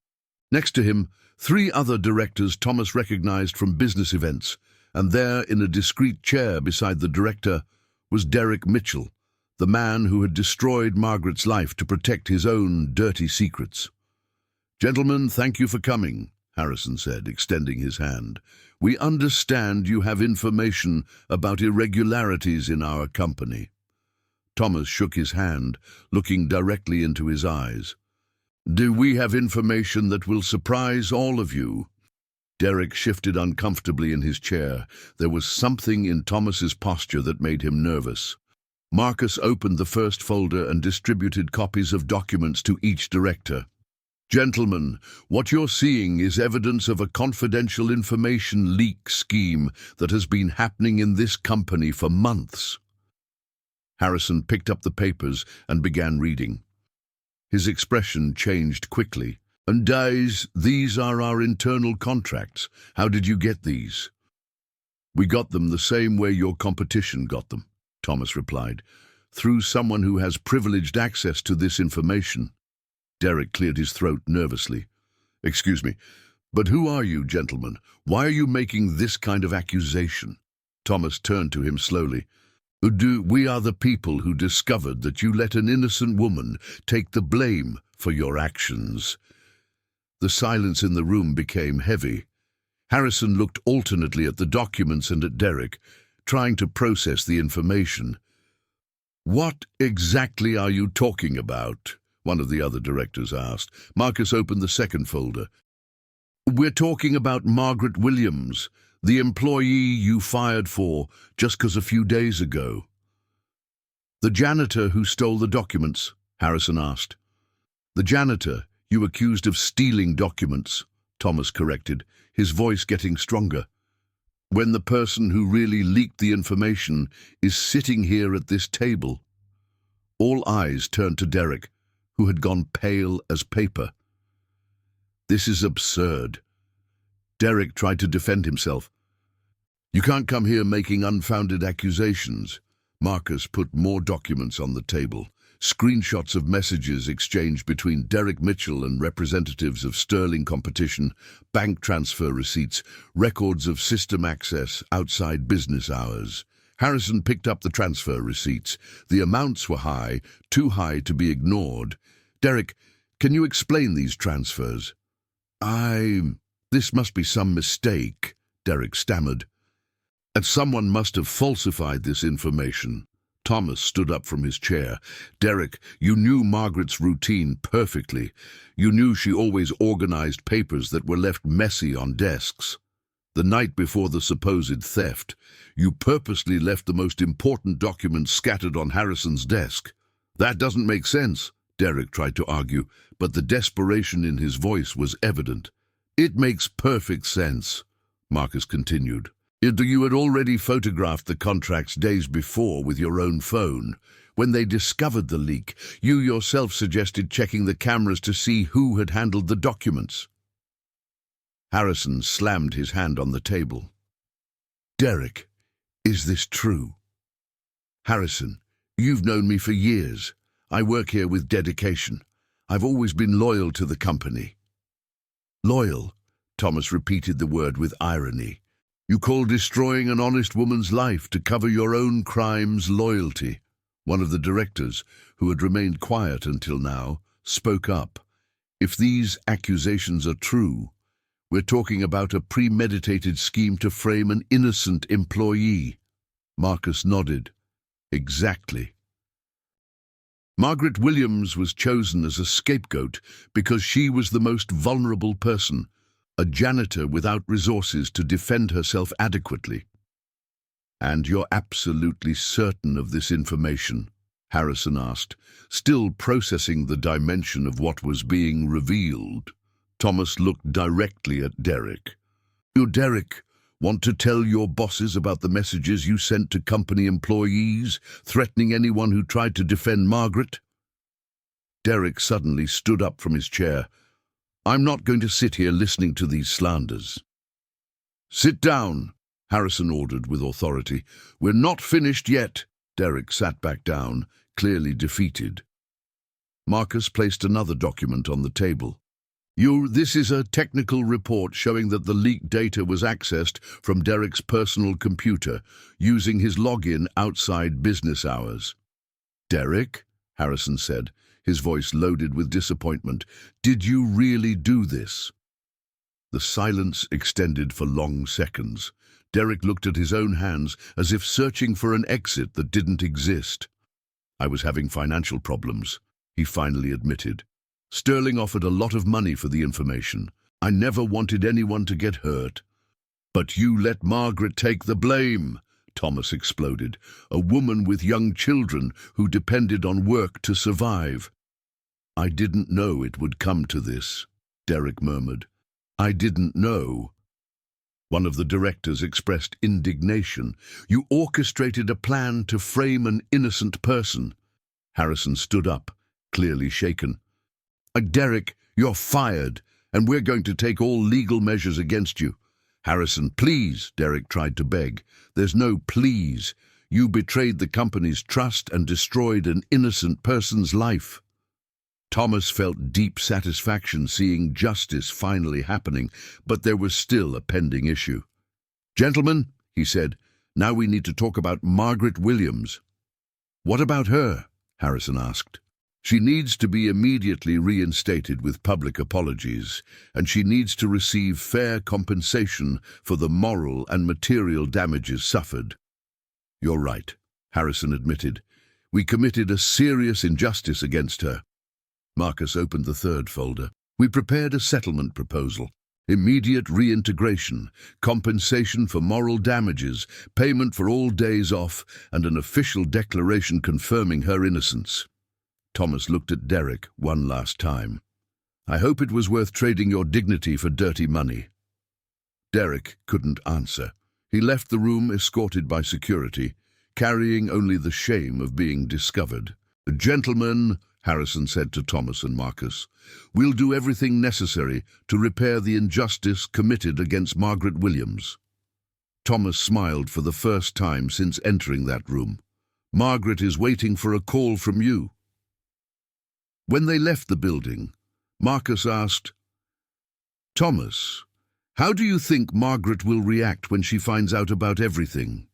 Next to him, 3 other directors Thomas recognized from business events, and there, in a discreet chair beside the director, was Derek Mitchell, the man who had destroyed Margaret's life to protect his own dirty secrets. "Gentlemen, thank you for coming," Harrison said, extending his hand. "We understand you have information about irregularities in our company." Thomas shook his hand, looking directly into his eyes. "Do we have information that will surprise all of you?" Derek shifted uncomfortably in his chair. There was something in Thomas's posture that made him nervous. Marcus opened the first folder and distributed copies of documents to each director. "Gentlemen, what you're seeing is evidence of a confidential information leak scheme that has been happening in this company for months." Harrison picked up the papers and began reading. His expression changed quickly. "And these are our internal contracts. How did you get these?" "We got them the same way your competition got them," Thomas replied. "Through someone who has privileged access to this information." Derek cleared his throat nervously. "Excuse me, but who are you, gentlemen? Why are you making this kind of accusation?" Thomas turned to him slowly. We are the people who discovered that you let an innocent woman take the blame for your actions." The silence in the room became heavy. Harrison looked alternately at the documents and at Derek, trying to process the information. "What exactly are you talking about?" one of the other directors asked. Marcus opened the second folder. "We're talking about Margaret Williams, the employee you fired for just 'cause a few days ago." "The janitor who stole the documents?" Harrison asked. "The janitor you accused of stealing documents," Thomas corrected, his voice getting stronger. "When the person who really leaked the information is sitting here at this table." All eyes turned to Derek, who had gone pale as paper. "This is absurd." Derek tried to defend himself. "You can't come here making unfounded accusations." Marcus put more documents on the table. Screenshots of messages exchanged between Derek Mitchell and representatives of Sterling Competition, bank transfer receipts, records of system access outside business hours. Harrison picked up the transfer receipts. The amounts were high, too high to be ignored. "Derek, can you explain these transfers?" This must be some mistake," Derek stammered. "And someone must have falsified this information." Thomas stood up from his chair. "Derek, you knew Margaret's routine perfectly. You knew she always organized papers that were left messy on desks. The night before the supposed theft, you purposely left the most important documents scattered on Harrison's desk." "That doesn't make sense," Derek tried to argue, but the desperation in his voice was evident. "It makes perfect sense," Marcus continued. "You had already photographed the contracts days before with your own phone. When they discovered the leak, you yourself suggested checking the cameras to see who had handled the documents." Harrison slammed his hand on the table. "Derek, is this true?" "Harrison, you've known me for years. I work here with dedication. I've always been loyal to the company." "Loyal?" Thomas repeated the word with irony. "You call destroying an honest woman's life to cover your own crimes loyalty?" One of the directors, who had remained quiet until now, spoke up. "If these accusations are true, we're talking about a premeditated scheme to frame an innocent employee." Marcus nodded. "Exactly." Margaret Williams was chosen as a scapegoat because she was the most vulnerable person, a janitor without resources to defend herself adequately. "And you're absolutely certain of this information?" Harrison asked, still processing the dimension of what was being revealed. Thomas looked directly at Derek. "You, Derek, want to tell your bosses about the messages you sent to company employees, threatening anyone who tried to defend Margaret?" Derek suddenly stood up from his chair. "I'm not going to sit here listening to these slanders." "Sit down," Harrison ordered with authority. "We're not finished yet." Derek sat back down, clearly defeated. Marcus placed another document on the table. This is a technical report showing that the leaked data was accessed from Derek's personal computer, using his login outside business hours." "Derek," Harrison said, his voice loaded with disappointment, "did you really do this?" The silence extended for long seconds. Derek looked at his own hands as if searching for an exit that didn't exist. "I was having financial problems," he finally admitted. "Sterling offered a lot of money for the information. I never wanted anyone to get hurt. But you let Margaret take the blame, Thomas exploded, a woman with young children who depended on work to survive. I didn't know it would come to this, Derek murmured. I didn't know. One of the directors expressed indignation. You orchestrated a plan to frame an innocent person. Harrison stood up, clearly shaken. Derek, you're fired, and we're going to take all legal measures against you. Harrison, please, Derek tried to beg. There's no please. You betrayed the company's trust and destroyed an innocent person's life. Thomas felt deep satisfaction seeing justice finally happening, but there was still a pending issue. Gentlemen, he said, now we need to talk about Margaret Williams. What about her? Harrison asked. She needs to be immediately reinstated with public apologies, and she needs to receive fair compensation for the moral and material damages suffered. You're right, Harrison admitted. We committed a serious injustice against her. Marcus opened the third folder. We prepared a settlement proposal. Immediate reintegration, compensation for moral damages, payment for all days off, and an official declaration confirming her innocence. Thomas looked at Derek one last time. I hope it was worth trading your dignity for dirty money. Derek couldn't answer. He left the room escorted by security, carrying only the shame of being discovered. Gentlemen, Harrison said to Thomas and Marcus, we'll do everything necessary to repair the injustice committed against Margaret Williams. Thomas smiled for the first time since entering that room. Margaret is waiting for a call from you. When they left the building, Marcus asked, Thomas, how do you think Margaret will react when she finds out about everything?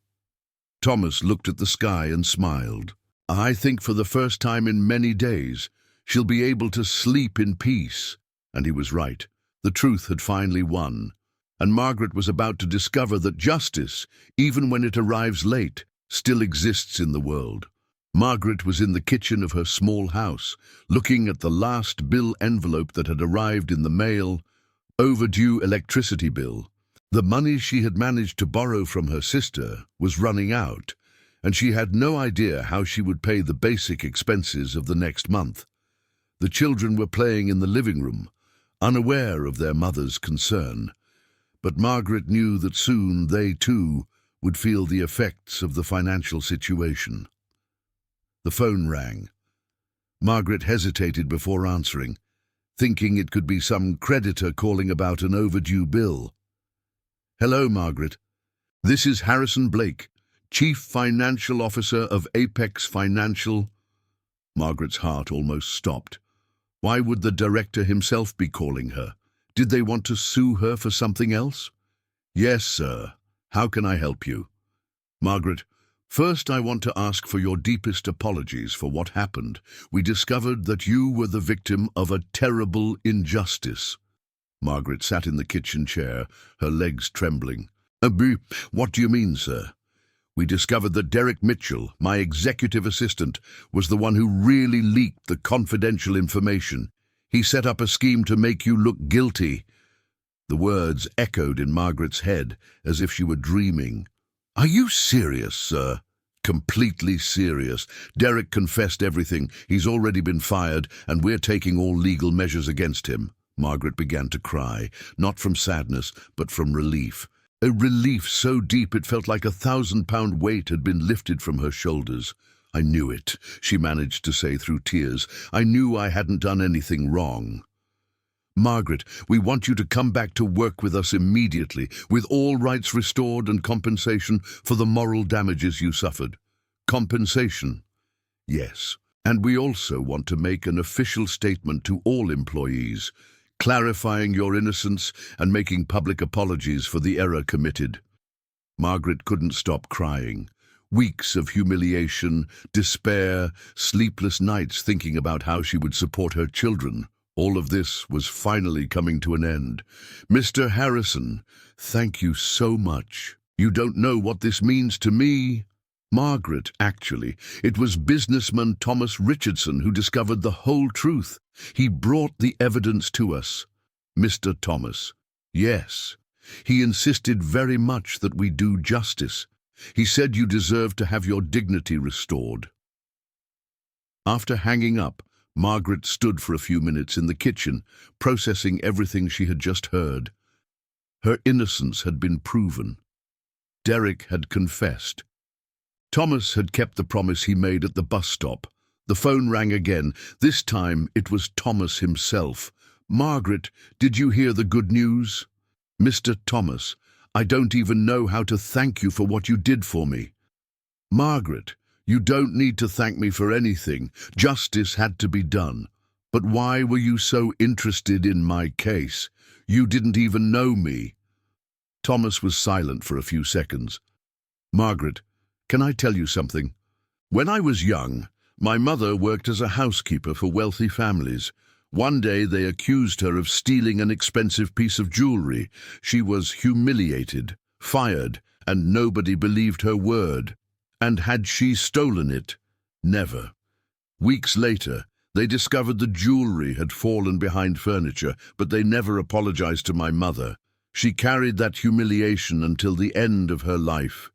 Thomas looked at the sky and smiled. I think for the first time in many days, she'll be able to sleep in peace. And he was right. The truth had finally won. And Margaret was about to discover that justice, even when it arrives late, still exists in the world. Margaret was in the kitchen of her small house, looking at the last bill envelope that had arrived in the mail, overdue electricity bill. The money she had managed to borrow from her sister was running out, and she had no idea how she would pay the basic expenses of the next month. The children were playing in the living room, unaware of their mother's concern, but Margaret knew that soon they, too, would feel the effects of the financial situation. The phone rang. Margaret hesitated before answering, thinking it could be some creditor calling about an overdue bill. Hello, Margaret. This is Harrison Blake, Chief Financial Officer of Apex Financial. Margaret's heart almost stopped. Why would the director himself be calling her? Did they want to sue her for something else? Yes, sir. How can I help you? Margaret, first I want to ask for your deepest apologies for what happened. We discovered that you were the victim of a terrible injustice. Margaret sat in the kitchen chair, her legs trembling. What do you mean, sir? We discovered that Derek Mitchell, my executive assistant, was the one who really leaked the confidential information. He set up a scheme to make you look guilty. The words echoed in Margaret's head as if she were dreaming. Are you serious, sir? Completely serious. Derek confessed everything. He's already been fired, and we're taking all legal measures against him. Margaret began to cry, not from sadness, but from relief. A relief so deep it felt like a 1,000-pound weight had been lifted from her shoulders. I knew it, she managed to say through tears. I knew I hadn't done anything wrong. Margaret, we want you to come back to work with us immediately, with all rights restored and compensation for the moral damages you suffered. Compensation? Yes. And we also want to make an official statement to all employees, clarifying your innocence and making public apologies for the error committed. Margaret couldn't stop crying. Weeks of humiliation, despair, sleepless nights thinking about how she would support her children. All of this was finally coming to an end. Mr. Harrison, thank you so much. You don't know what this means to me. Margaret, actually. It was businessman Thomas Richardson who discovered the whole truth. He brought the evidence to us. Mr. Thomas. Yes. He insisted very much that we do justice. He said you deserve to have your dignity restored. After hanging up, Margaret stood for a few minutes in the kitchen, processing everything she had just heard. Her innocence had been proven. Derek had confessed. Thomas had kept the promise he made at the bus stop. The phone rang again. This time it was Thomas himself. "Margaret, did you hear the good news?" "Mr. Thomas, I don't even know how to thank you for what you did for me." "Margaret, you don't need to thank me for anything. Justice had to be done. But why were you so interested in my case? You didn't even know me." Thomas was silent for a few seconds. "Margaret, can I tell you something? When I was young, my mother worked as a housekeeper for wealthy families. One day they accused her of stealing an expensive piece of jewelry. She was humiliated, fired, and nobody believed her word. And had she stolen it? Never. Weeks later, they discovered the jewelry had fallen behind furniture, but they never apologized to my mother. She carried that humiliation until the end of her life."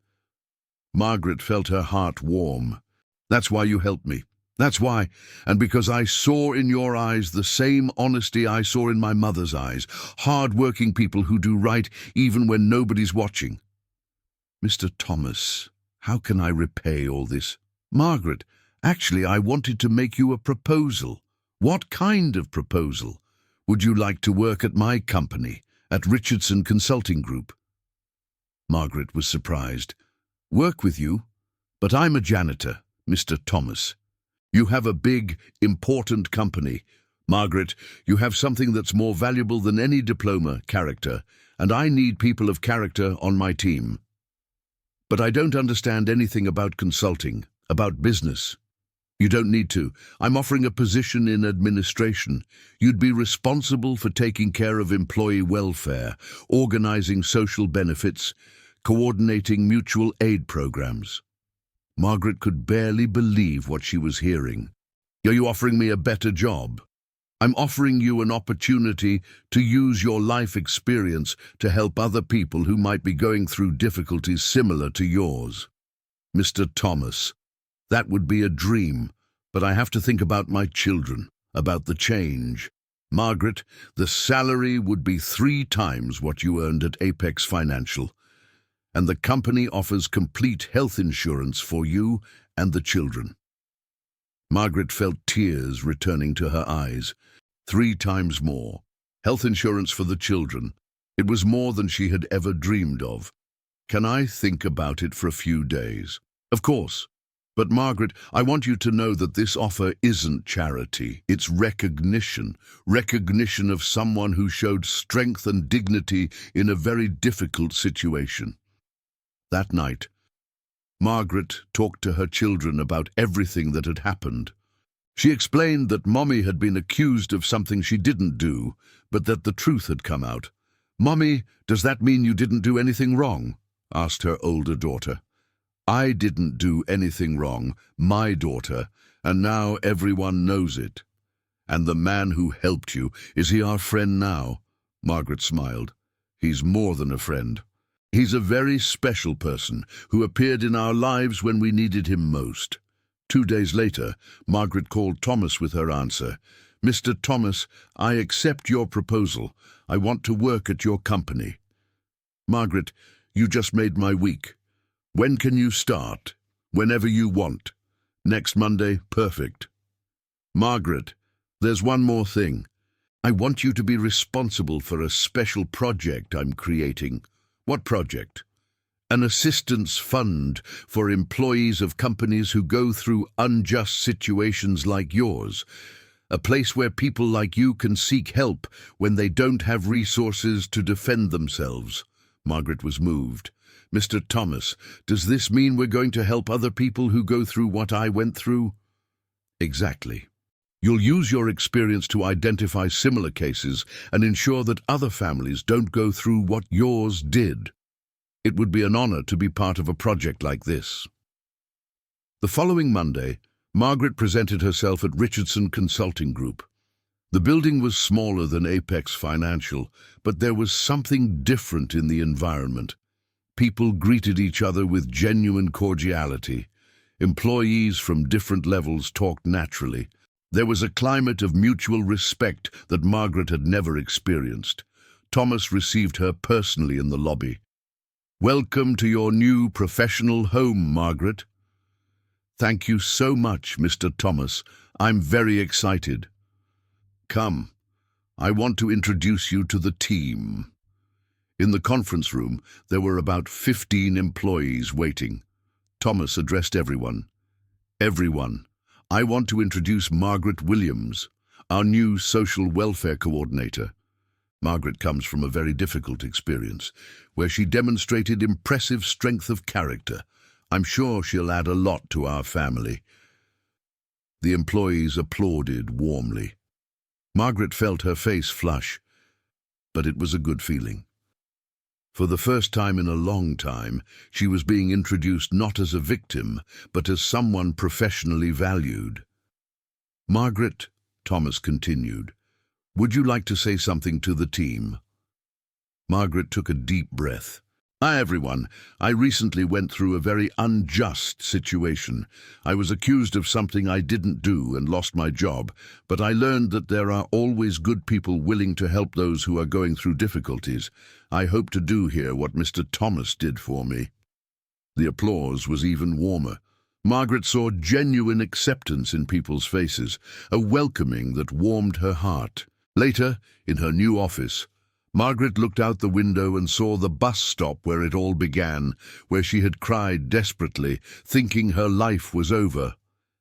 Margaret felt her heart warm. "That's why you helped me. That's why, and because I saw in your eyes the same honesty I saw in my mother's eyes, hard-working people who do right even when nobody's watching." "Mr. Thomas, how can I repay all this?" "Margaret, actually I wanted to make you a proposal." "What kind of proposal?" "Would you like to work at my company, at Richardson Consulting Group?" Margaret was surprised. "Work with you? But I'm a janitor, Mr. Thomas. You have a big, important company. Margaret, you have something that's more valuable than any diploma, character, and I need people of character on my team. But I don't understand anything about consulting, about business." "You don't need to. I'm offering a position in administration. You'd be responsible for taking care of employee welfare, organizing social benefits, coordinating mutual aid programs." Margaret could barely believe what she was hearing. "Are you offering me a better job?" "I'm offering you an opportunity to use your life experience to help other people who might be going through difficulties similar to yours." "Mr. Thomas, that would be a dream, but I have to think about my children, about the change. Margaret, the salary would be 3 times what you earned at Apex Financial. And the company offers complete health insurance for you and the children." Margaret felt tears returning to her eyes. 3 times more. Health insurance for the children. It was more than she had ever dreamed of. "Can I think about it for a few days?" "Of course. But Margaret, I want you to know that this offer isn't charity. It's recognition. Recognition of someone who showed strength and dignity in a very difficult situation." That night, Margaret talked to her children about everything that had happened. She explained that Mommy had been accused of something she didn't do, but that the truth had come out. "Mommy, does that mean you didn't do anything wrong?" asked her older daughter. "I didn't do anything wrong, my daughter, and now everyone knows it." "And the man who helped you, is he our friend now?" Margaret smiled. "He's more than a friend. He's a very special person who appeared in our lives when we needed him most." 2 days later, Margaret called Thomas with her answer. "Mr. Thomas, I accept your proposal. I want to work at your company." "Margaret, you just made my week. When can you start?" "Whenever you want." "Next Monday? Perfect." "Margaret, there's one more thing. I want you to be responsible for a special project I'm creating." "What project?" "An assistance fund for employees of companies who go through unjust situations like yours. A place where people like you can seek help when they don't have resources to defend themselves." Margaret was moved. "Mr. Thomas, does this mean we're going to help other people who go through what I went through?" "Exactly. You'll use your experience to identify similar cases and ensure that other families don't go through what yours did. It would be an honor to be part of a project like this." The following Monday, Margaret presented herself at Richardson Consulting Group. The building was smaller than Apex Financial, but there was something different in the environment. People greeted each other with genuine cordiality. Employees from different levels talked naturally. There was a climate of mutual respect that Margaret had never experienced. Thomas received her personally in the lobby. "Welcome to your new professional home, Margaret." "Thank you so much, Mr. Thomas. I'm very excited." "Come, I want to introduce you to the team." In the conference room, there were about 15 employees waiting. Thomas addressed everyone. "Everyone, I want to introduce Margaret Williams, our new social welfare coordinator." Margaret comes from a very difficult experience, where she demonstrated impressive strength of character. "I'm sure she'll add a lot to our family." The employees applauded warmly. Margaret felt her face flush, but it was a good feeling. For the first time in a long time, she was being introduced not as a victim, but as someone professionally valued. "Margaret," Thomas continued, "would you like to say something to the team?" Margaret took a deep breath. "Hi, everyone. I recently went through a very unjust situation. I was accused of something I didn't do and lost my job, but I learned that there are always good people willing to help those who are going through difficulties. I hope to do here what Mr. Thomas did for me." The applause was even warmer. Margaret saw genuine acceptance in people's faces, a welcoming that warmed her heart. Later, in her new office, Margaret looked out the window and saw the bus stop where it all began, where she had cried desperately, thinking her life was over.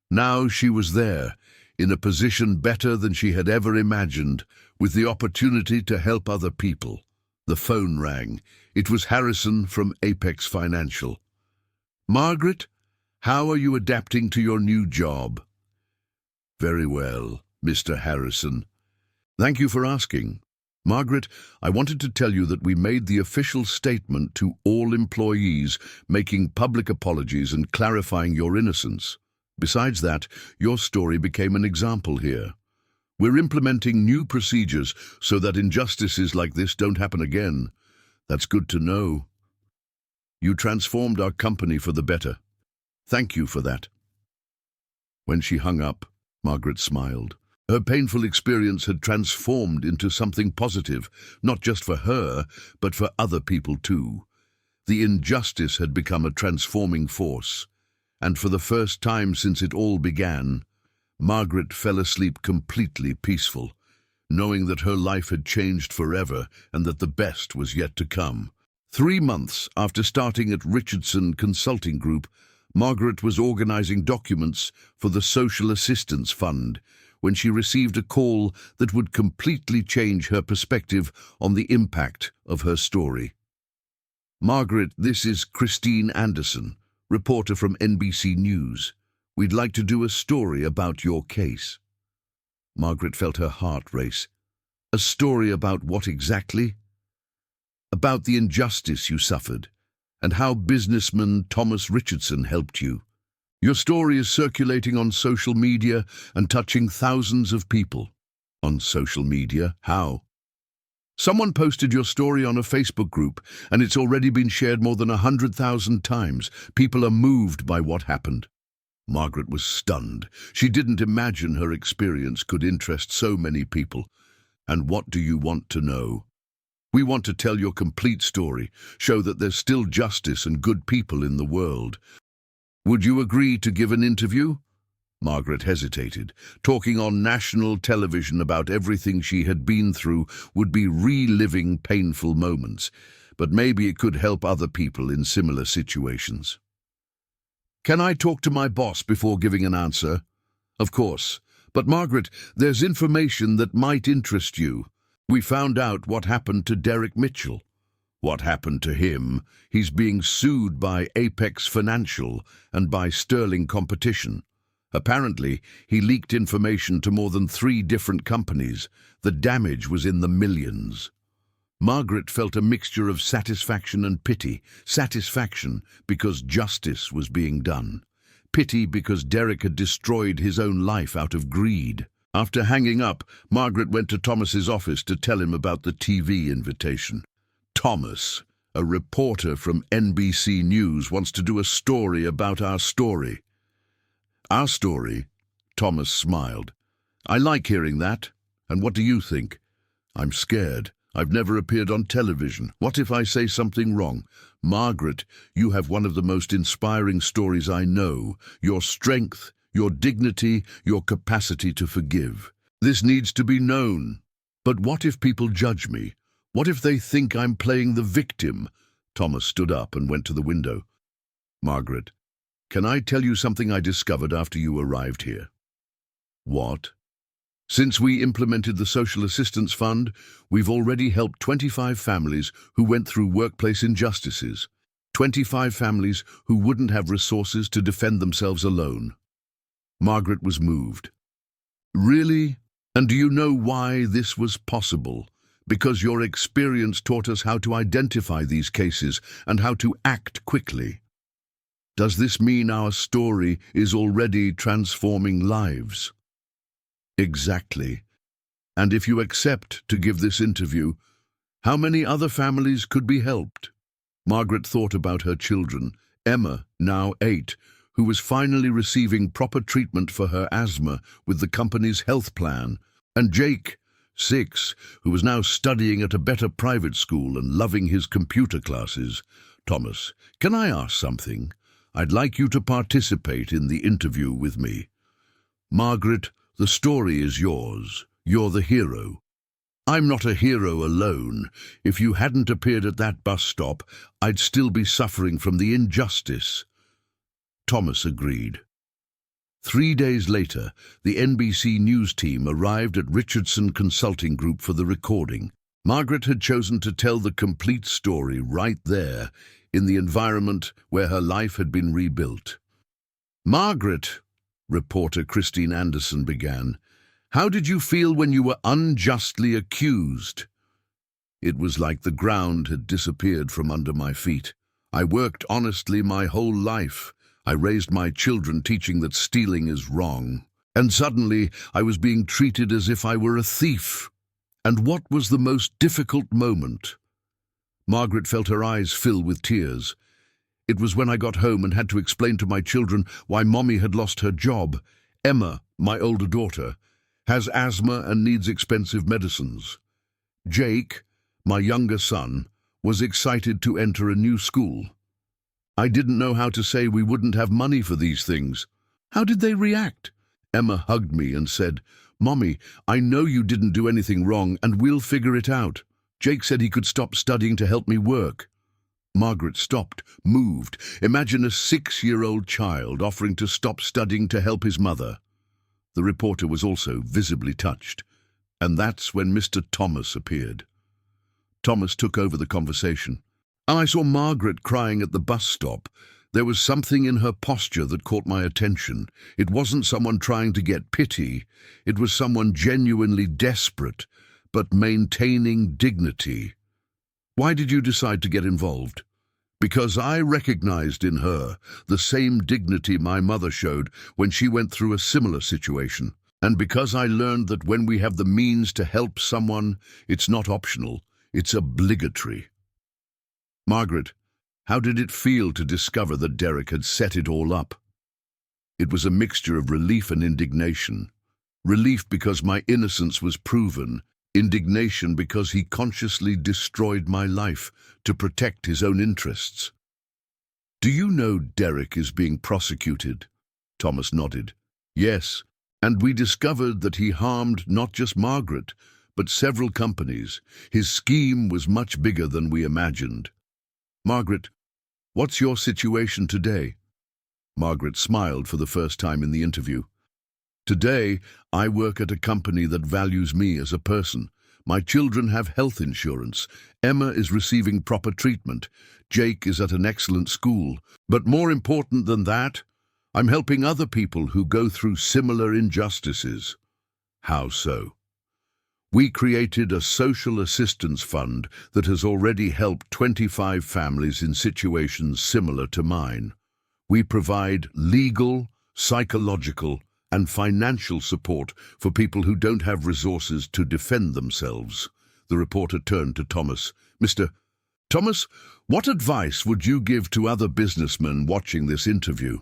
Now she was there, in a position better than she had ever imagined, with the opportunity to help other people. The phone rang. It was Harrison from Apex Financial. "Margaret, how are you adapting to your new job?" "Very well, Mr. Harrison. Thank you for asking. Margaret, I wanted to tell you that we made the official statement to all employees, making public apologies and clarifying your innocence. Besides that, your story became an example here. We're implementing new procedures so that injustices like this don't happen again. That's good to know. You transformed our company for the better. Thank you for that." When she hung up, Margaret smiled. Her painful experience had transformed into something positive, not just for her, but for other people too. The injustice had become a transforming force, and for the first time since it all began, Margaret fell asleep completely peaceful, knowing that her life had changed forever and that the best was yet to come. 3 months after starting at Richardson Consulting Group, Margaret was organizing documents for the Social Assistance Fund when she received a call that would completely change her perspective on the impact of her story. "Margaret, this is Christine Anderson, reporter from NBC News. We'd like to do a story about your case." Margaret felt her heart race. "A story about what exactly?" "About the injustice you suffered, and how businessman Thomas Richardson helped you. Your story is circulating on social media and touching thousands of people." "On social media? How?" "Someone posted your story on a Facebook group, and it's already been shared more than 100,000 times. People are moved by what happened." Margaret was stunned. She didn't imagine her experience could interest so many people. "And what do you want to know?" "We want to tell your complete story, show that there's still justice and good people in the world. Would you agree to give an interview?" Margaret hesitated. Talking on national television about everything she had been through would be reliving painful moments, but maybe it could help other people in similar situations. "Can I talk to my boss before giving an answer?" "Of course. But Margaret, there's information that might interest you. We found out what happened to Derek Mitchell." "What happened to him?" "He's being sued by Apex Financial and by Sterling Competition. Apparently, he leaked information to more than 3 different companies. The damage was in the millions." Margaret felt a mixture of satisfaction and pity. Satisfaction because justice was being done. Pity because Derek had destroyed his own life out of greed. After hanging up, Margaret went to Thomas's office to tell him about the TV invitation. Thomas, a reporter from NBC News, wants to do a story about our story. Our story? Thomas smiled. I like hearing that. And what do you think? I'm scared. I've never appeared on television. What if I say something wrong? Margaret, you have one of the most inspiring stories I know. Your strength, your dignity, your capacity to forgive. This needs to be known. But what if people judge me? What if they think I'm playing the victim? Thomas stood up and went to the window. Margaret, can I tell you something I discovered after you arrived here? What? Since we implemented the Social Assistance Fund, we've already helped 25 families who went through workplace injustices. 25 families who wouldn't have resources to defend themselves alone. Margaret was moved. Really? And do you know why this was possible? Because your experience taught us how to identify these cases and how to act quickly. Does this mean our story is already transforming lives? Exactly. And if you accept to give this interview, how many other families could be helped? Margaret thought about her children, Emma, now 8, who was finally receiving proper treatment for her asthma with the company's health plan, and Jake, 6, who was now studying at a better private school and loving his computer classes. Thomas, can I ask something? I'd like you to participate in the interview with me. Margaret, the story is yours. You're the hero. I'm not a hero alone. If you hadn't appeared at that bus stop, I'd still be suffering from the injustice. Thomas agreed. 3 days later, the NBC News team arrived at Richardson Consulting Group for the recording. Margaret had chosen to tell the complete story right there, in the environment where her life had been rebuilt. Margaret, reporter Christine Anderson began, how did you feel when you were unjustly accused? It was like the ground had disappeared from under my feet. I worked honestly my whole life. I raised my children teaching that stealing is wrong. And suddenly I was being treated as if I were a thief. And what was the most difficult moment? Margaret felt her eyes fill with tears. It was when I got home and had to explain to my children why Mommy had lost her job. Emma, my older daughter, has asthma and needs expensive medicines. Jake, my younger son, was excited to enter a new school. I didn't know how to say we wouldn't have money for these things. How did they react? Emma hugged me and said, Mommy, I know you didn't do anything wrong and we'll figure it out. Jake said he could stop studying to help me work. Margaret stopped, moved. Imagine a 6-year-old child offering to stop studying to help his mother. The reporter was also visibly touched. And that's when Mr. Thomas appeared. Thomas took over the conversation. And I saw Margaret crying at the bus stop. There was something in her posture that caught my attention. It wasn't someone trying to get pity. It was someone genuinely desperate, but maintaining dignity. Why did you decide to get involved? Because I recognized in her the same dignity my mother showed when she went through a similar situation. And because I learned that when we have the means to help someone, it's not optional, it's obligatory. Margaret, how did it feel to discover that Derek had set it all up? It was a mixture of relief and indignation. Relief because my innocence was proven, indignation because he consciously destroyed my life to protect his own interests. Do you know Derek is being prosecuted? Thomas nodded. Yes, and we discovered that he harmed not just Margaret, but several companies. His scheme was much bigger than we imagined. Margaret, what's your situation today? Margaret smiled for the first time in the interview. Today, I work at a company that values me as a person. My children have health insurance. Emma is receiving proper treatment. Jake is at an excellent school. But more important than that, I'm helping other people who go through similar injustices. How so? We created a social assistance fund that has already helped 25 families in situations similar to mine. We provide legal, psychological, and financial support for people who don't have resources to defend themselves. The reporter turned to Thomas. Mr. Thomas, what advice would you give to other businessmen watching this interview?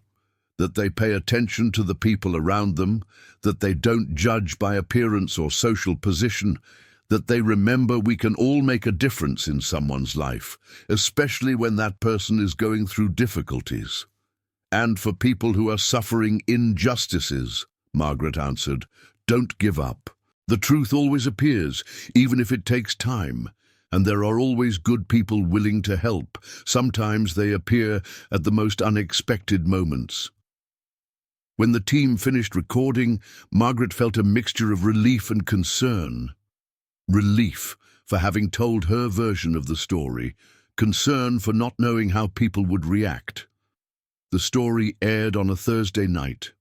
That they pay attention to the people around them, that they don't judge by appearance or social position, that they remember we can all make a difference in someone's life, especially when that person is going through difficulties. And for people who are suffering injustices, Margaret answered, don't give up. The truth always appears, even if it takes time. And there are always good people willing to help. Sometimes they appear at the most unexpected moments. When the team finished recording, Margaret felt a mixture of relief and concern. Relief for having told her version of the story, concern for not knowing how people would react. The story aired on a Thursday night.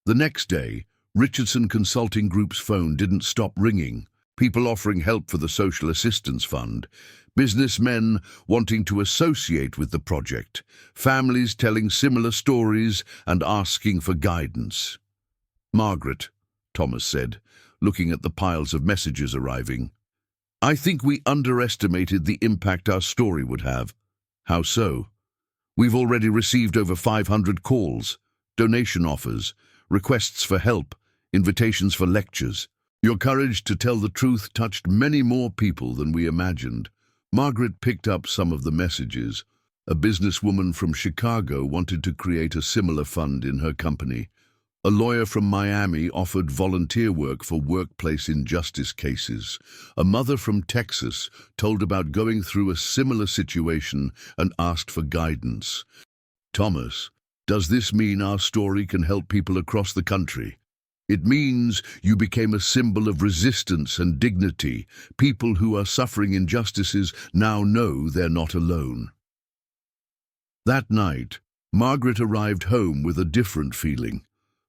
The next day, Richardson Consulting Group's phone didn't stop ringing. People offering help for the Social Assistance Fund, businessmen wanting to associate with the project, families telling similar stories and asking for guidance. Margaret, Thomas said, looking at the piles of messages arriving. I think we underestimated the impact our story would have. How so? We've already received over 500 calls, donation offers, requests for help, invitations for lectures. Your courage to tell the truth touched many more people than we imagined. Margaret picked up some of the messages. A businesswoman from Chicago wanted to create a similar fund in her company. A lawyer from Miami offered volunteer work for workplace injustice cases. A mother from Texas told about going through a similar situation and asked for guidance. Thomas, does this mean our story can help people across the country? It means you became a symbol of resistance and dignity. People who are suffering injustices now know they're not alone. That night, Margaret arrived home with a different feeling.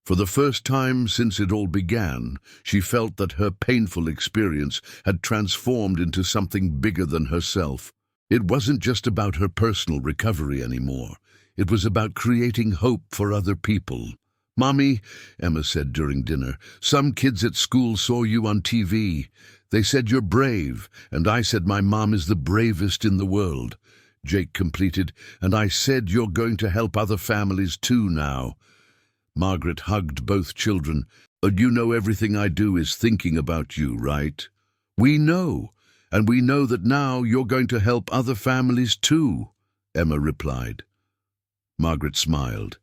For the first time since it all began, she felt that her painful experience had transformed into something bigger than herself. It wasn't just about her personal recovery anymore. It was about creating hope for other people. Mommy, Emma said during dinner, some kids at school saw you on TV. They said you're brave, and I said my mom is the bravest in the world. Jake completed, and I said you're going to help other families too now. Margaret hugged both children. You know everything I do is thinking about you, right? We know, and we know that now you're going to help other families too, Emma replied. Margaret smiled.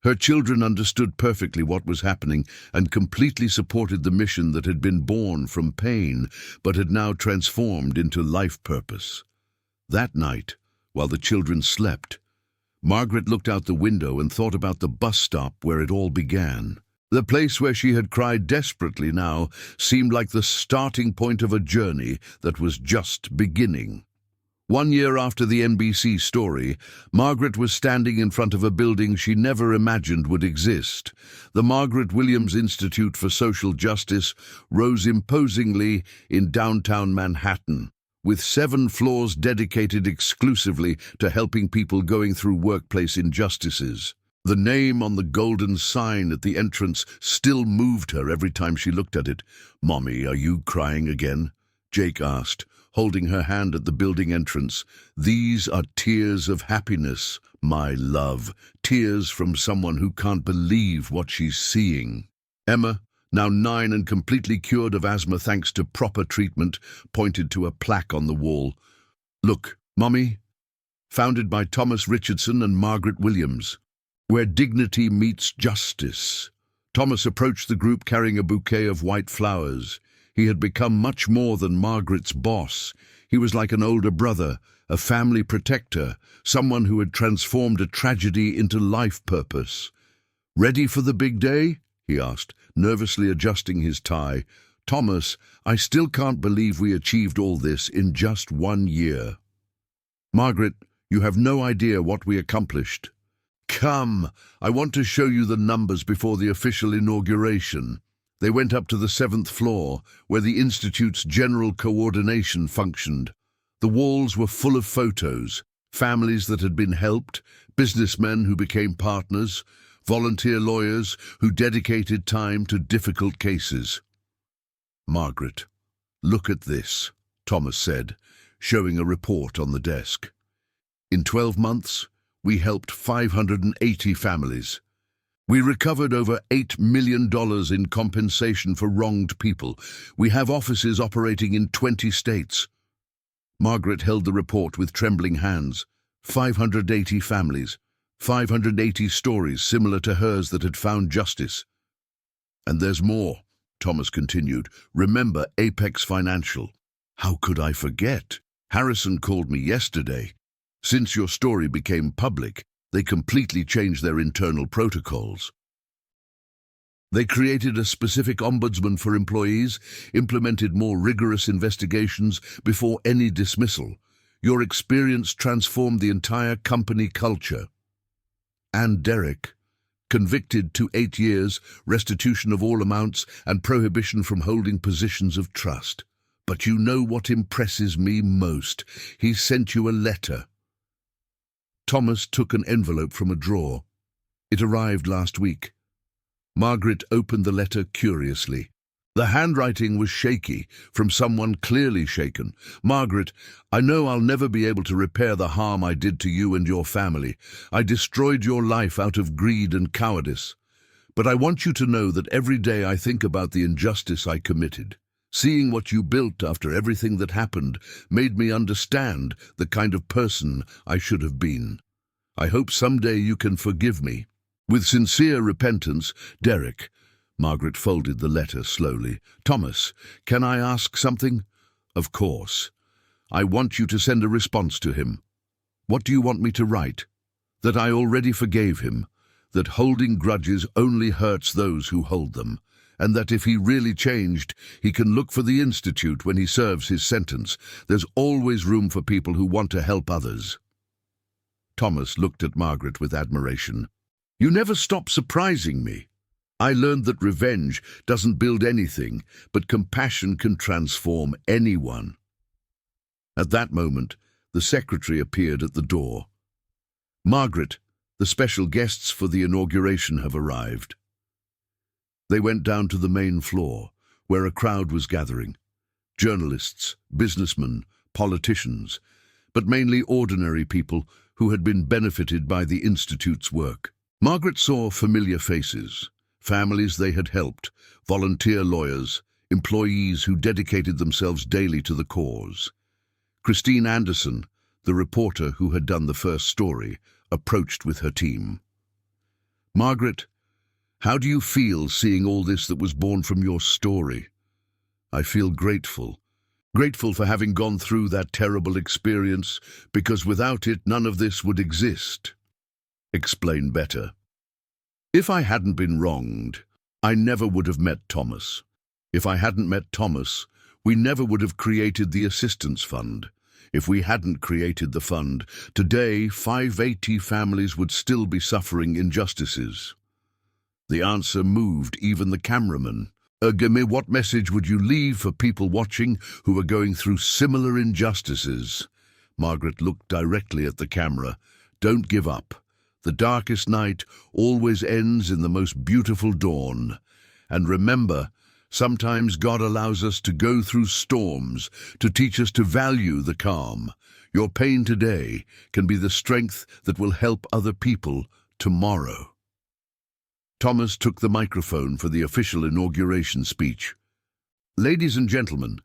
Her children understood perfectly what was happening and completely supported the mission that had been born from pain but had now transformed into life purpose. That night, while the children slept, Margaret looked out the window and thought about the bus stop where it all began. The place where she had cried desperately now seemed like the starting point of a journey that was just beginning. 1 year after the NBC story, Margaret was standing in front of a building she never imagined would exist. The Margaret Williams Institute for Social Justice rose imposingly in downtown Manhattan, with 7 floors dedicated exclusively to helping people going through workplace injustices. The name on the golden sign at the entrance still moved her every time she looked at it. "Mommy, are you crying again?" Jake asked, holding her hand at the building entrance. "These are tears of happiness, my love, tears from someone who can't believe what she's seeing." Emma, now 9 and completely cured of asthma thanks to proper treatment, pointed to a plaque on the wall. "Look, Mommy, founded by Thomas Richardson and Margaret Williams, where dignity meets justice." Thomas approached the group carrying a bouquet of white flowers. He had become much more than Margaret's boss. He was like an older brother, a family protector, someone who had transformed a tragedy into life purpose. "Ready for the big day?" he asked, nervously adjusting his tie. "Thomas, I still can't believe we achieved all this in just 1 year." "Margaret, you have no idea what we accomplished." "Come, I want to show you the numbers before the official inauguration." They went up to the 7th floor, where the Institute's general coordination functioned. The walls were full of photos, families that had been helped, businessmen who became partners, volunteer lawyers who dedicated time to difficult cases. "Margaret, look at this," Thomas said, showing a report on the desk. "In 12 months, we helped 580 families. We recovered over $8 million in compensation for wronged people. We have offices operating in 20 states." Margaret held the report with trembling hands. 580 families, 580 stories similar to hers that had found justice. "And there's more," Thomas continued. "Remember Apex Financial." "How could I forget? Harrison called me yesterday. Since your story became public, they completely changed their internal protocols. They created a specific ombudsman for employees, implemented more rigorous investigations before any dismissal. Your experience transformed the entire company culture." And Derek, convicted to 8 years, restitution of all amounts, and prohibition from holding positions of trust. "But you know what impresses me most? He sent you a letter." Thomas took an envelope from a drawer. It arrived last week. Margaret opened the letter curiously. The handwriting was shaky, from someone clearly shaken. "Margaret, I know I'll never be able to repair the harm I did to you and your family. I destroyed your life out of greed and cowardice. But I want you to know that every day I think about the injustice I committed. Seeing what you built after everything that happened made me understand the kind of person I should have been. I hope someday you can forgive me. With sincere repentance, Derek." Margaret folded the letter slowly. "Thomas, can I ask something?" "Of course. I want you to send a response to him." "What do you want me to write?" "That I already forgave him, that holding grudges only hurts those who hold them, and that if he really changed, he can look for the Institute when he serves his sentence. There's always room for people who want to help others." Thomas looked at Margaret with admiration. "You never stop surprising me. I learned that revenge doesn't build anything, but compassion can transform anyone." At that moment, the secretary appeared at the door. "Margaret, the special guests for the inauguration have arrived." They went down to the main floor, where a crowd was gathering. Journalists, businessmen, politicians, but mainly ordinary people who had been benefited by the Institute's work. Margaret saw familiar faces, families they had helped, volunteer lawyers, employees who dedicated themselves daily to the cause. Christine Anderson, the reporter who had done the first story, approached with her team. "Margaret, how do you feel seeing all this that was born from your story?" "I feel grateful. Grateful for having gone through that terrible experience, because without it, none of this would exist." "Explain better." "If I hadn't been wronged, I never would have met Thomas. If I hadn't met Thomas, we never would have created the assistance fund. If we hadn't created the fund, today 580 families would still be suffering injustices." The answer moved even the cameraman. "Gimme, what message would you leave for people watching who are going through similar injustices?" Margaret looked directly at the camera. "Don't give up. The darkest night always ends in the most beautiful dawn. And remember, sometimes God allows us to go through storms to teach us to value the calm. Your pain today can be the strength that will help other people tomorrow." Thomas took the microphone for the official inauguration speech. "Ladies and gentlemen,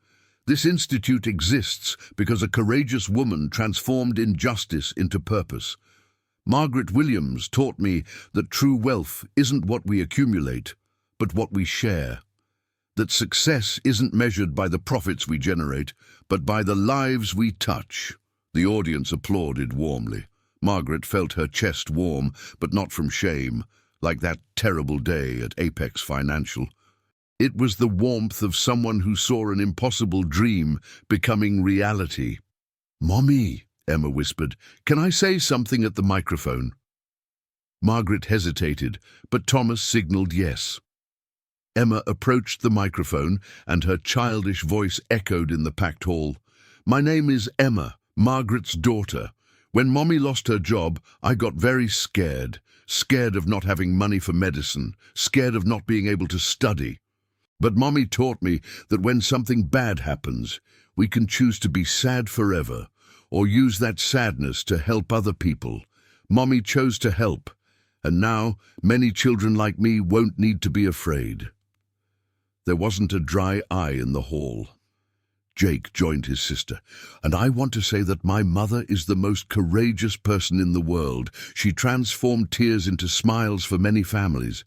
this institute exists because a courageous woman transformed injustice into purpose. Margaret Williams taught me that true wealth isn't what we accumulate, but what we share. That success isn't measured by the profits we generate, but by the lives we touch." The audience applauded warmly. Margaret felt her chest warm, but not from shame, like that terrible day at Apex Financial. It was the warmth of someone who saw an impossible dream becoming reality. "Mommy," Emma whispered, "can I say something at the microphone?" Margaret hesitated, but Thomas signaled yes. Emma approached the microphone, and her childish voice echoed in the packed hall. "My name is Emma, Margaret's daughter. When Mommy lost her job, I got very scared. Scared of not having money for medicine, scared of not being able to study. But Mommy taught me that when something bad happens, we can choose to be sad forever, or use that sadness to help other people. Mommy chose to help, and now many children like me won't need to be afraid. There wasn't a dry eye in the hall. Jake joined his sister, and I want to say that my mother is the most courageous person in the world. She transformed tears into smiles for many families.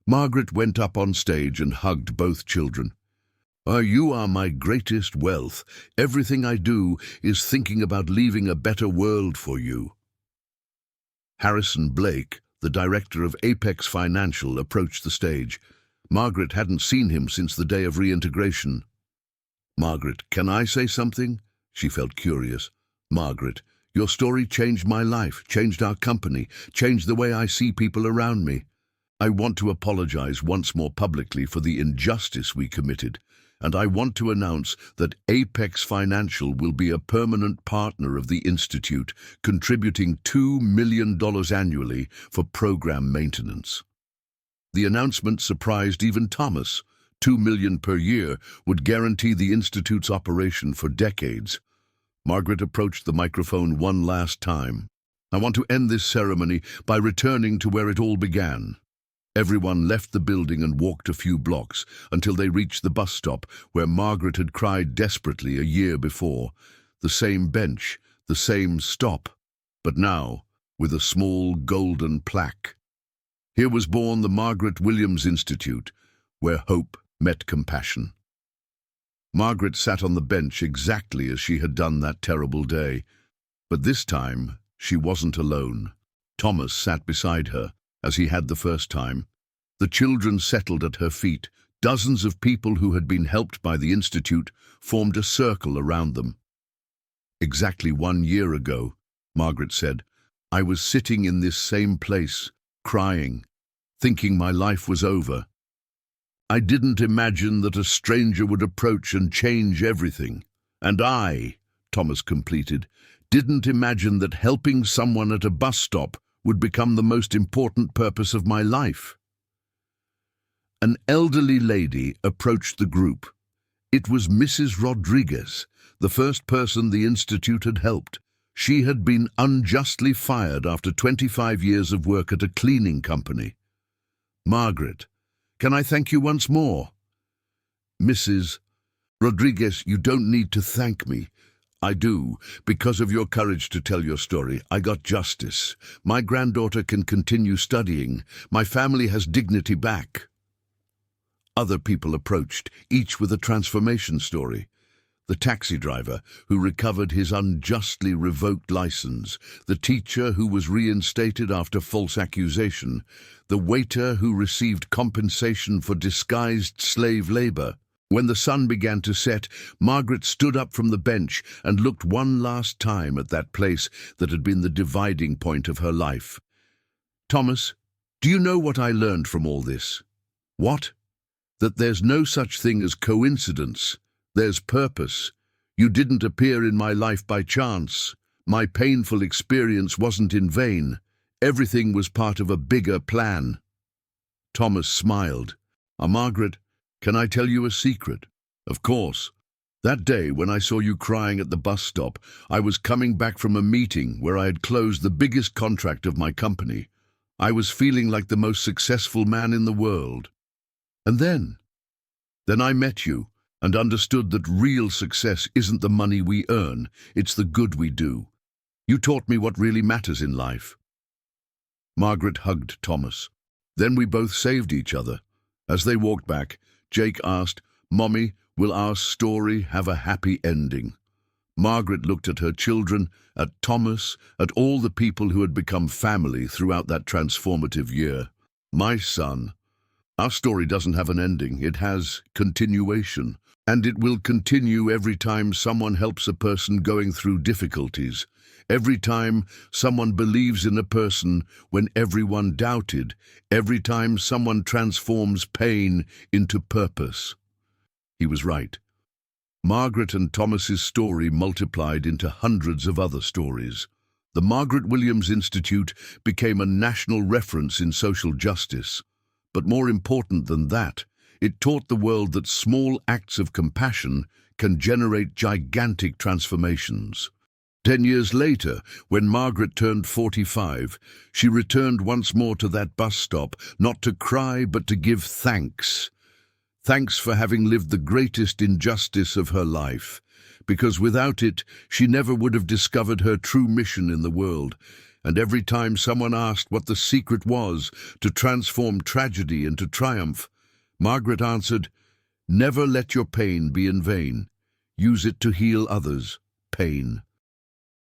Margaret went up on stage and hugged both children. You are my greatest wealth. Everything I do is thinking about leaving a better world for you. Harrison Blake, the director of Apex Financial, approached the stage. Margaret hadn't seen him since the day of reintegration. Margaret, can I say something? She felt curious. Margaret, your story changed my life, changed our company, changed the way I see people around me. I want to apologize once more publicly for the injustice we committed, and I want to announce that Apex Financial will be a permanent partner of the Institute, contributing $2 million annually for program maintenance. The announcement surprised even Thomas. $2 million per year would guarantee the Institute's operation for decades. Margaret approached the microphone one last time. I want to end this ceremony by returning to where it all began. Everyone left the building and walked a few blocks until they reached the bus stop where Margaret had cried desperately a year before. The same bench, the same stop, but now with a small golden plaque. Here was born the Margaret Williams Institute, where hope met compassion. Margaret sat on the bench exactly as she had done that terrible day, but this time she wasn't alone. Thomas sat beside her, as he had the first time. The children settled at her feet. Dozens of people who had been helped by the Institute formed a circle around them. Exactly 1 year ago, Margaret said, I was sitting in this same place, crying, thinking my life was over. I didn't imagine that a stranger would approach and change everything. And I, Thomas completed, didn't imagine that helping someone at a bus stop would become the most important purpose of my life. An elderly lady approached the group. It was Mrs. Rodriguez, the first person the Institute had helped. She had been unjustly fired after 25 years of work at a cleaning company. Margaret, can I thank you once more? Mrs. Rodriguez, you don't need to thank me. I do, because of your courage to tell your story. I got justice. My granddaughter can continue studying. My family has dignity back. Other people approached, each with a transformation story. The taxi driver who recovered his unjustly revoked license, the teacher who was reinstated after false accusation, the waiter who received compensation for disguised slave labor. When the sun began to set, Margaret stood up from the bench and looked one last time at that place that had been the dividing point of her life. Thomas, do you know what I learned from all this? What? That there's no such thing as coincidence. There's purpose. You didn't appear in my life by chance. My painful experience wasn't in vain. Everything was part of a bigger plan. Thomas smiled. Margaret, can I tell you a secret? Of course. That day when I saw you crying at the bus stop, I was coming back from a meeting where I had closed the biggest contract of my company. I was feeling like the most successful man in the world. And then I met you and understood that real success isn't the money we earn, it's the good we do. You taught me what really matters in life. Margaret hugged Thomas. Then we both saved each other. As they walked back, Jake asked, Mommy, will our story have a happy ending? Margaret looked at her children, at Thomas, at all the people who had become family throughout that transformative year. My son, our story doesn't have an ending, it has continuation. And it will continue every time someone helps a person going through difficulties. Every time someone believes in a person when everyone doubted. Every time someone transforms pain into purpose. He was right. Margaret and Thomas's story multiplied into hundreds of other stories. The Margaret Williams Institute became a national reference in social justice. But more important than that, it taught the world that small acts of compassion can generate gigantic transformations. 10 years later, when Margaret turned 45, she returned once more to that bus stop, not to cry but to give thanks. Thanks for having lived the greatest injustice of her life, because without it, she never would have discovered her true mission in the world. And every time someone asked what the secret was to transform tragedy into triumph, Margaret answered, "Never let your pain be in vain. Use it to heal others' pain."